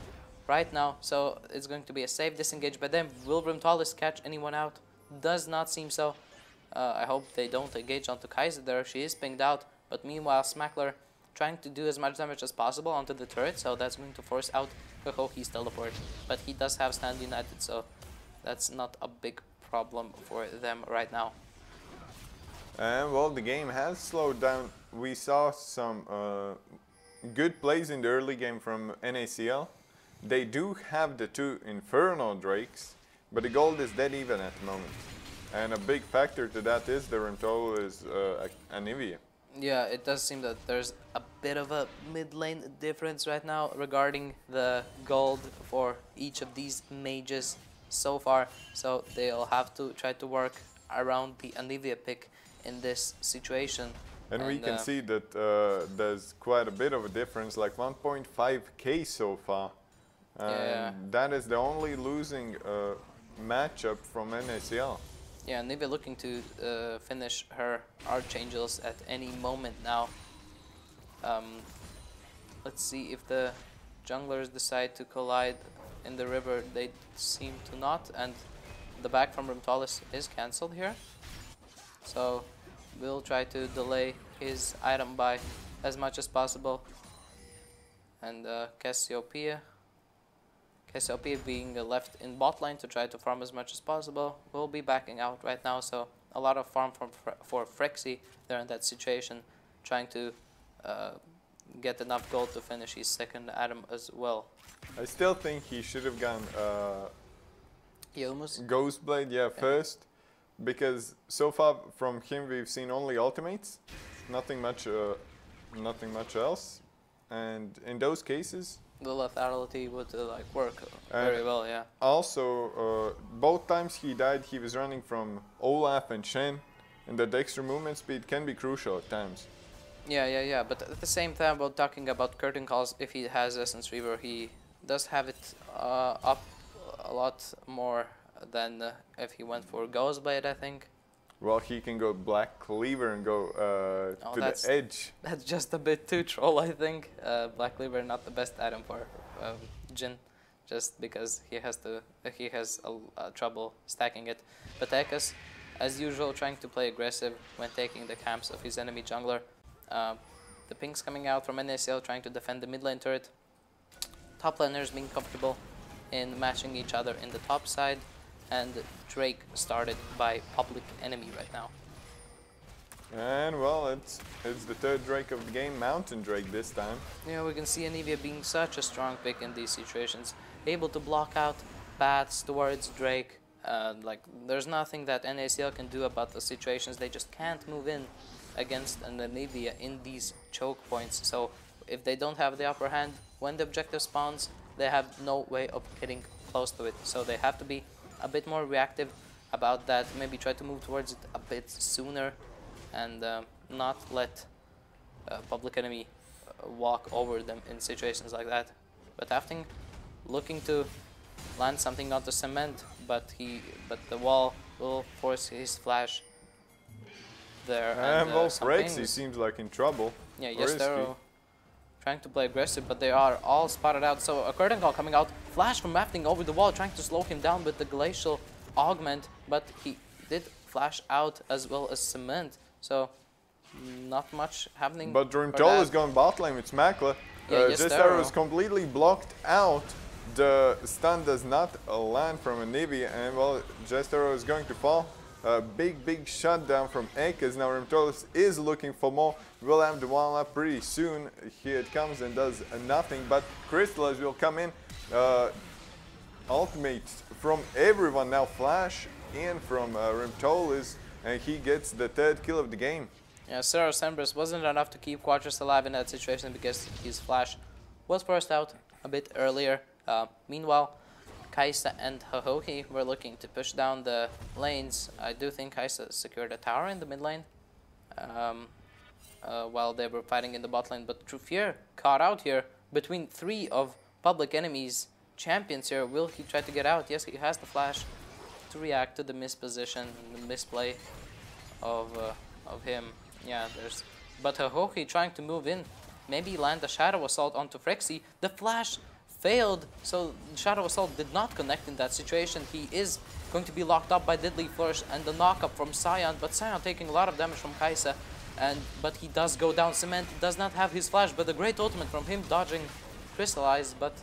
right now, so it's going to be a safe disengage by them. Will Rimtalis catch anyone out? Does not seem so. I hope they don't engage onto Kaiser there. She is pinged out, but meanwhile Smackler trying to do as much damage as possible onto the turret, so that's going to force out Hahohi's teleport. But he does have Stand United, so that's not a big problem for them right now. And well, the game has slowed down. We saw some good plays in the early game from NACL. They do have the two Inferno Drakes, but the gold is dead even at the moment. And a big factor to that is the Rentolo is Anivia. Yeah, it does seem that there's a bit of a mid lane difference right now regarding the gold for each of these mages so far. So they'll have to try to work around the Anivia pick in this situation. And we can see that there's quite a bit of a difference, like 1.5k so far. And that is the only losing matchup from NACL. Yeah, Nivea looking to finish her Archangels at any moment now. let's see if the junglers decide to collide in the river. They seem to not, and the back from Rimtalis is cancelled here. So we'll try to delay his item buy as much as possible. And Cassiopeia being left in bot lane to try to farm as much as possible, will be backing out right now. So a lot of farm for Frexy there in that situation, trying to get enough gold to finish his second item as well. I still think he should have gone Yomus? Ghostblade, yeah, first, because so far from him we've seen only ultimates, nothing much else, and in those cases The lethality would like work very well, yeah. Also, both times he died, he was running from Olaf and Shen, and that extra movement speed can be crucial at times. Yeah. But at the same time, about talking about curtain calls, if he has Essence Reaver, he does have it up a lot more than if he went for Ghostblade, I think. Well, he can go Black Cleaver and go to the edge. That's just a bit too troll, I think. Black Cleaver not the best item for Jhin, just because he has trouble stacking it. But Ekkas, as usual, trying to play aggressive when taking the camps of his enemy jungler. The pings coming out from NACL trying to defend the mid lane turret. Top laners being comfortable in matching each other in the top side. And Drake started by Public Enemy right now. And well, it's the third Drake of the game, Mountain Drake this time. Yeah, we can see Anivia being such a strong pick in these situations, able to block out paths towards Drake. Like, there's nothing that NACL can do about the situations. They just can't move in against an Anivia in these choke points. So if they don't have the upper hand when the objective spawns, they have no way of getting close to it. So they have to be a bit more reactive about that, maybe try to move towards it a bit sooner and not let Public Enemy walk over them in situations like that. But Afting looking to land something onto cement, but the wall will force his flash there. And well, Frexy seems like in trouble. Yeah, yes, they're trying to play aggressive, but they are all spotted out. So a curtain call coming out, flash from Afting over the wall, trying to slow him down with the glacial augment, but he did flash out as well as cement. So not much happening. But Rimtol is going bot lane with Smakla. Jestero is completely blocked out. The stun does not land from Anivia, and well, Jestero is going to fall. Big shutdown from Ekkas. Now Rimtolis is looking for more. Will have the wall up pretty soon. Here it comes and does nothing, but Crystallize will come in. Ultimates from everyone now. Flash in from Rimtolis, and he gets the third kill of the game. Yeah, Cerro Sembris wasn't enough to keep Quadras alive in that situation because his flash was forced out a bit earlier. Meanwhile, Kai'Sa and Hohoki were looking to push down the lanes. I do think Kai'Sa secured a tower in the mid lane while they were fighting in the bot lane. But Trufier caught out here between three of Public Enemy's champions here. Will he try to get out? Yes, he has the flash to react to the misposition and the misplay of him. Yeah, but Hohoki trying to move in, maybe land a Shadow Assault onto Frexy. The flash failed, so Shadow Assault did not connect in that situation. He is going to be locked up by Deadly Flourish and the knockup from Sion, but Sion taking a lot of damage from Kai'Sa, but he does go down. Cement does not have his flash, but a great ultimate from him dodging Crystallize, but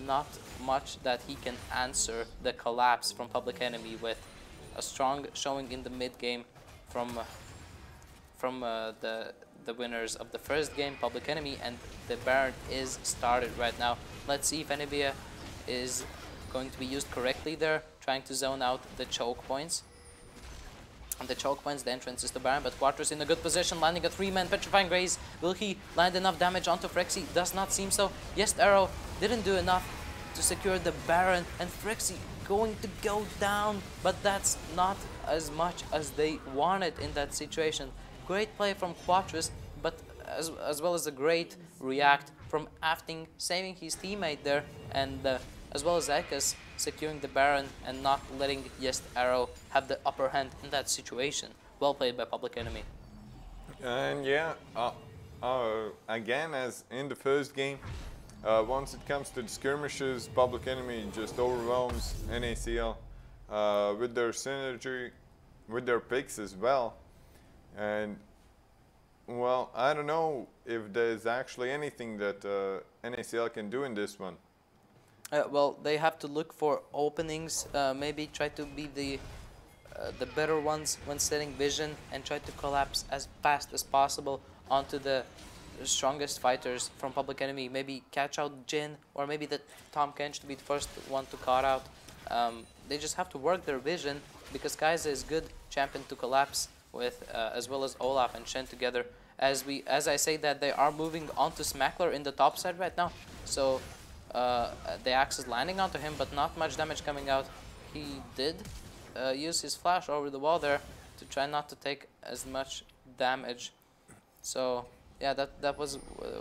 not much that he can answer the collapse from Public Enemy with. A strong showing in the mid game from the winners of the first game, Public Enemy, and the Baron is started right now. Let's see if Anivia is going to be used correctly there, trying to zone out the choke points. And the choke points, the entrance is to Baron, but Quattros in a good position, landing a 3-man Petrifying Graze. Will he land enough damage onto Frexy? Does not seem so. Yes, Arrow didn't do enough to secure the Baron, and Frexy going to go down, but that's not as much as they wanted in that situation. Great play from Quattros, but as well as a great react from Afting, saving his teammate there, and as well as Ekkas securing the Baron and not letting Yes Arrow have the upper hand in that situation. Well played by Public Enemy. And yeah, again as in the first game. Once it comes to the skirmishes, Public Enemy just overwhelms NACL with their synergy, with their picks as well. And well, I don't know if there's actually anything that NACL can do in this one. Well, they have to look for openings, maybe try to be the better ones when setting vision and try to collapse as fast as possible onto the strongest fighters from Public Enemy. Maybe catch out Jin or maybe the Tom Kench to be the first one to caught out. They just have to work their vision because Kaiser is good champion to collapse with, as well as Olaf and Shen together. As I say that they are moving on to Smackler in the top side right now, so the axe is landing onto him, but not much damage coming out. He did use his flash over the wall there to try not to take as much damage. So yeah, that was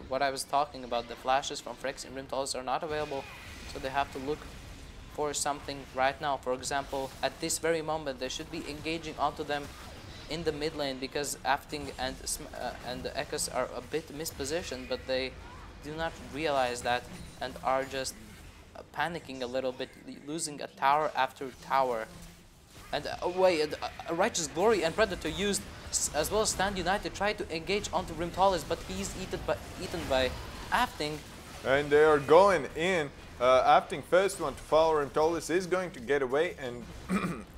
what I was talking about. The flashes from Frex and Rimtalis are not available, so they have to look for something right now. For example, at this very moment, they should be engaging onto them in the mid lane because Afting and the Echoes are a bit mispositioned, but they do not realize that and are just panicking a little bit, losing a tower after tower. And Righteous Glory and Predator used, as well as Stand United, tried to engage onto Rimtalis, but he's eaten by Afting. And they are going in. Afting first one to follow Rimtalis is going to get away, and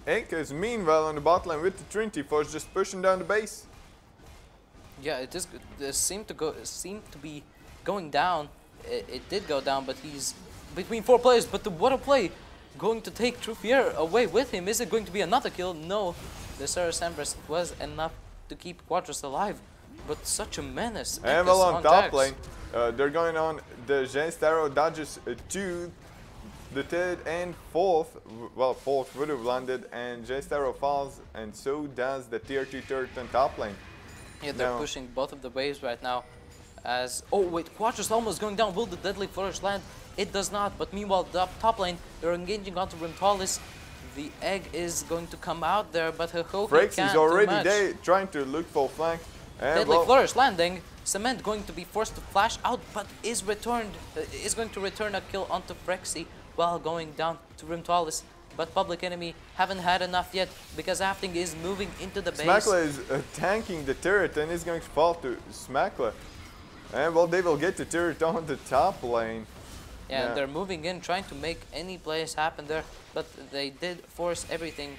Echoes meanwhile on the bot lane with the Trinity Force just pushing down the base. Yeah, it is. It seemed to be going down. It did go down, but he's between 4 players. But what a play! Going to take Truffier away with him. Is it going to be another kill? No. The Cerberus Empress was enough to keep Quadros alive, but such a menace. And well, on top lane, they're going on. The Jace Arrow dodges to the third and fourth. Well, fourth would have landed, and Jace Arrow falls, and so does the tier 2 turret on top lane. Yeah, they're pushing both of the waves right now. As Quadros almost going down. Will the deadly flourish land? It does not. But meanwhile, the top lane, they're engaging onto Rimtalis. The egg is going to come out there, but Hohoki Frex can't is already do much. there, trying to look for flank. And Deadly flourish landing. Cement going to be forced to flash out, but is going to return a kill onto Frexy while going down to Rimtalis. But Public Enemy haven't had enough yet because Afting is moving into the base. Smackler is tanking the turret and is going to fall to Smackler. And well, they will get the turret on the top lane. Yeah, and they're moving in, trying to make any plays happen there, but they did force everything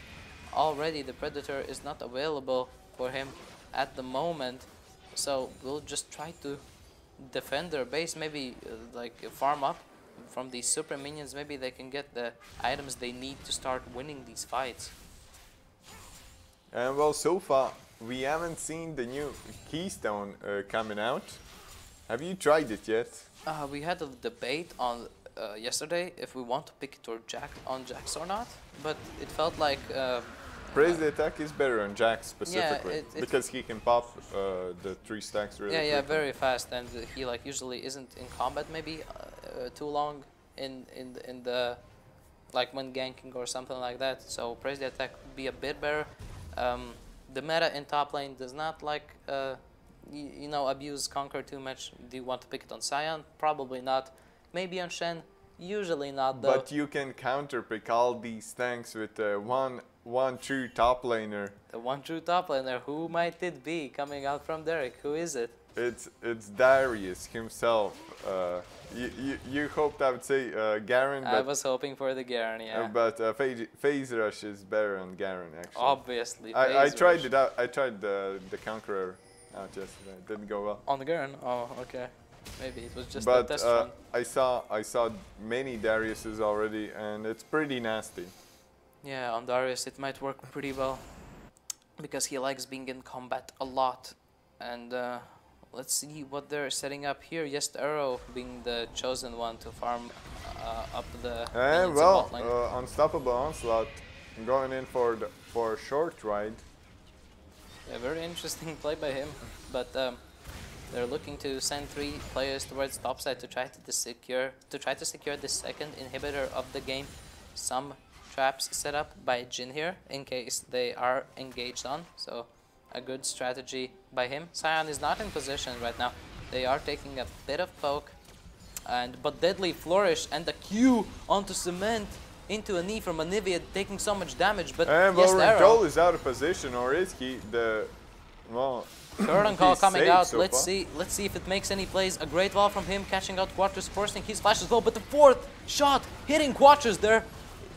already. The Predator is not available for him at the moment, so we'll just try to defend their base, maybe like farm up from these super minions. Maybe they can get the items they need to start winning these fights. And well, so far we haven't seen the new Keystone coming out. Have you tried it yet? We had a debate on yesterday if we want to pick it or on Jax or not, but it felt like Praise the attack is better on Jax specifically, yeah, because he can pop the 3 stacks really quickly. Yeah, very fast, and he like usually isn't in combat maybe too long in the like when ganking or something like that. So praise the attack would be a bit better. The meta in top lane does not like you know, abuse Conquer too much. Do you want to pick it on Sion? Probably not. Maybe on Shen? Usually not though. But you can counter pick all these tanks with one true top laner. The one true top laner. Who might it be coming out from Derek? Who is it? It's Darius himself. You hoped I would say Garen, but I was hoping for the Garen, yeah. But Phase Rush is better on Garen actually. Obviously. I tried it out. I tried the Conqueror out yesterday. It didn't go well. On the Garen? Oh, okay. Maybe it was just but a test run. I saw many Dariuses already, and it's pretty nasty. Yeah, on Darius it might work pretty well because he likes being in combat a lot. And let's see what they're setting up here. Yes, Arrow being the chosen one to farm up the and well, Unstoppable Onslaught going in for a short ride. A very interesting play by him, but they're looking to send 3 players towards topside to try to secure the second inhibitor of the game. Some traps set up by Jin here in case they are engaged on, so a good strategy by him. Sion is not in position right now. They are taking a bit of poke, but deadly flourish and the Q onto Cement into a knee from Anivia, taking so much damage. But and yes, Rentol is out of position, or is he? Well, curtain call coming out. So let's see if it makes any plays. A great wall from him, catching out Quattros, forcing his flash as well. But the fourth shot hitting Quattros there.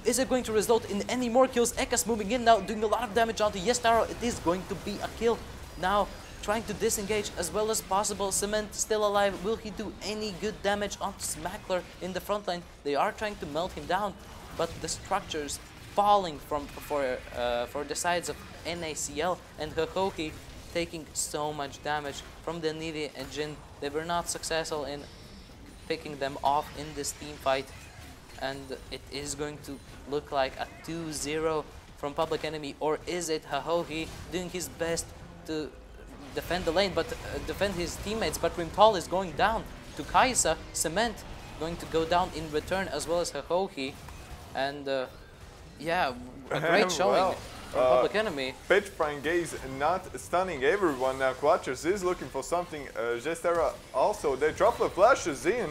Is it going to result in any more kills? Ekas moving in now, doing a lot of damage onto Yestaro. It is going to be a kill. Now trying to disengage as well as possible. Cement still alive. Will he do any good damage onto Smackler in the front line? They are trying to melt him down, but the structures falling for the sides of NACL and Hakoki taking so much damage from the Nivea and Jin. They were not successful in picking them off in this team fight, and it is going to look like a 2-0 from Public Enemy, or is it Hahohi doing his best to defend the lane, but defend his teammates? But Rimtal is going down to Kaisa. Cement going to go down in return, as well as Hahohi, and yeah, a great showing from Public Enemy. Pitch Gaze not stunning everyone. Now Quattros is looking for something. Gestera also, they drop the flashes in,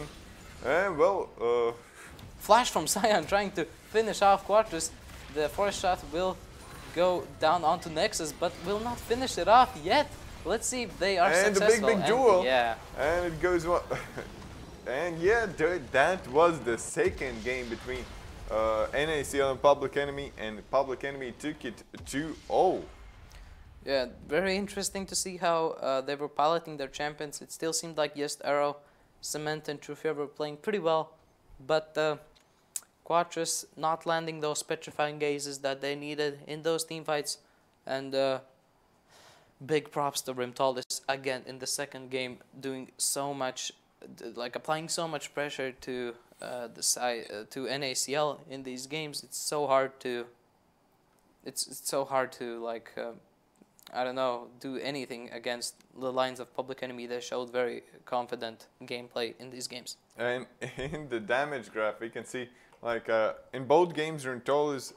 and well, flash from Cyan trying to finish off Quattros. The fourth shot will go down onto Nexus, but will not finish it off yet. Let's see if they are successful. And the big duel. Yeah. And it goes well. And yeah, that was the second game between NACL and Public Enemy took it 2-0. Yeah, very interesting to see how they were piloting their champions. It still seemed like Yes Arrow, Cement, and Trufia were playing pretty well, but Quattros not landing those petrifying gazes that they needed in those team fights. And big props to Rimtalis again in the second game, doing so much, like applying so much pressure to the side to NACL in these games. It's so hard to like I don't know, do anything against the lines of Public Enemy. They showed very confident gameplay in these games. And in the damage graph, we can see like in both games, Rimtalis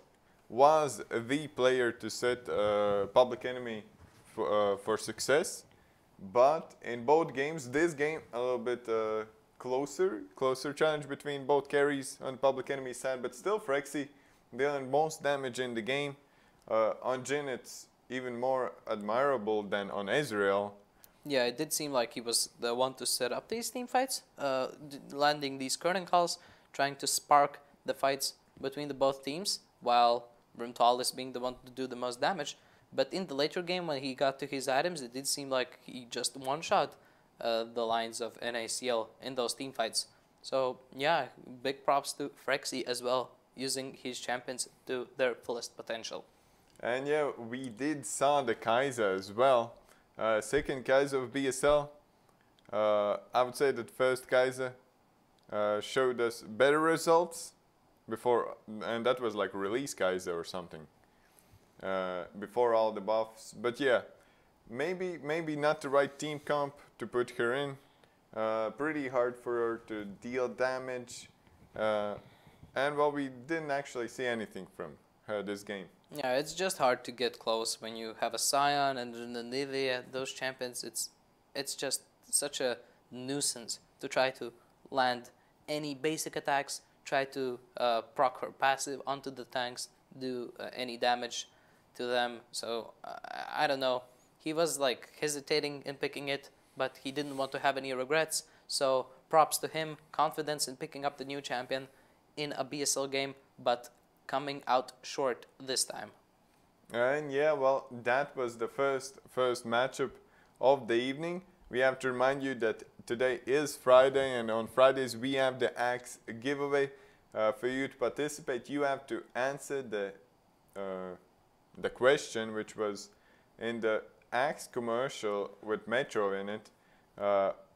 was the player to set Public Enemy for success. But in both games, this game a little bit closer challenge between both carries on Public Enemy side, but still Frexy dealing most damage in the game. On Jin, it's even more admirable than on Ezreal. Yeah, it did seem like he was the one to set up these team fights, landing these curtain calls, trying to spark the fights between the both teams, while Rimtalis being the one to do the most damage. But in the later game, when he got to his items, it did seem like he just one-shot the lines of NACL in those team fights. So yeah, big props to Frexy as well, using his champions to their fullest potential. And yeah, we did saw the Kaiser as well. Second Kaiser of BSL. I would say that first Kaiser showed us better results before, and that was like release Kaiser or something. Before all the buffs, but yeah, maybe not the right team comp to put her in. Pretty hard for her to deal damage, and well, we didn't actually see anything from her this game. Yeah, it's just hard to get close when you have a Scion and the Nivea, those champions. It's just such a nuisance to try to land any basic attacks, try to proc her passive onto the tanks, do any damage to them. So I don't know. He was like hesitating in picking it, but he didn't want to have any regrets. So props to him, confidence in picking up the new champion in a BSL game, but coming out short this time. And yeah, well, that was the first matchup of the evening. We have to remind you that today is Friday, and on Fridays we have the Axe giveaway. For you to participate, you have to answer the question, which was in the Axe commercial with Metro in it.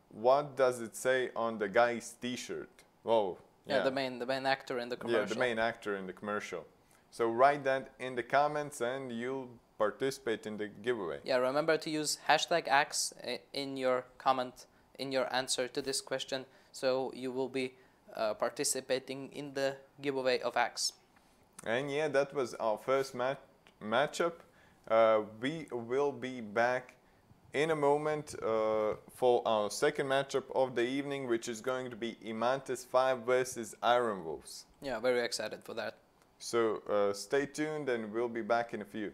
What does it say on the guy's T-shirt? Oh, yeah, the main actor in the commercial. Yeah, the main actor in the commercial. So write that in the comments, and you'll participate in the giveaway. Yeah, remember to use #Axe in your comment, in your answer to this question, so you will be participating in the giveaway of Axe. And yeah, that was our first matchup. We will be back in a moment for our second matchup of the evening, which is going to be Imantis 5 versus Iron Wolves. Yeah, very excited for that. So stay tuned and we'll be back in a few.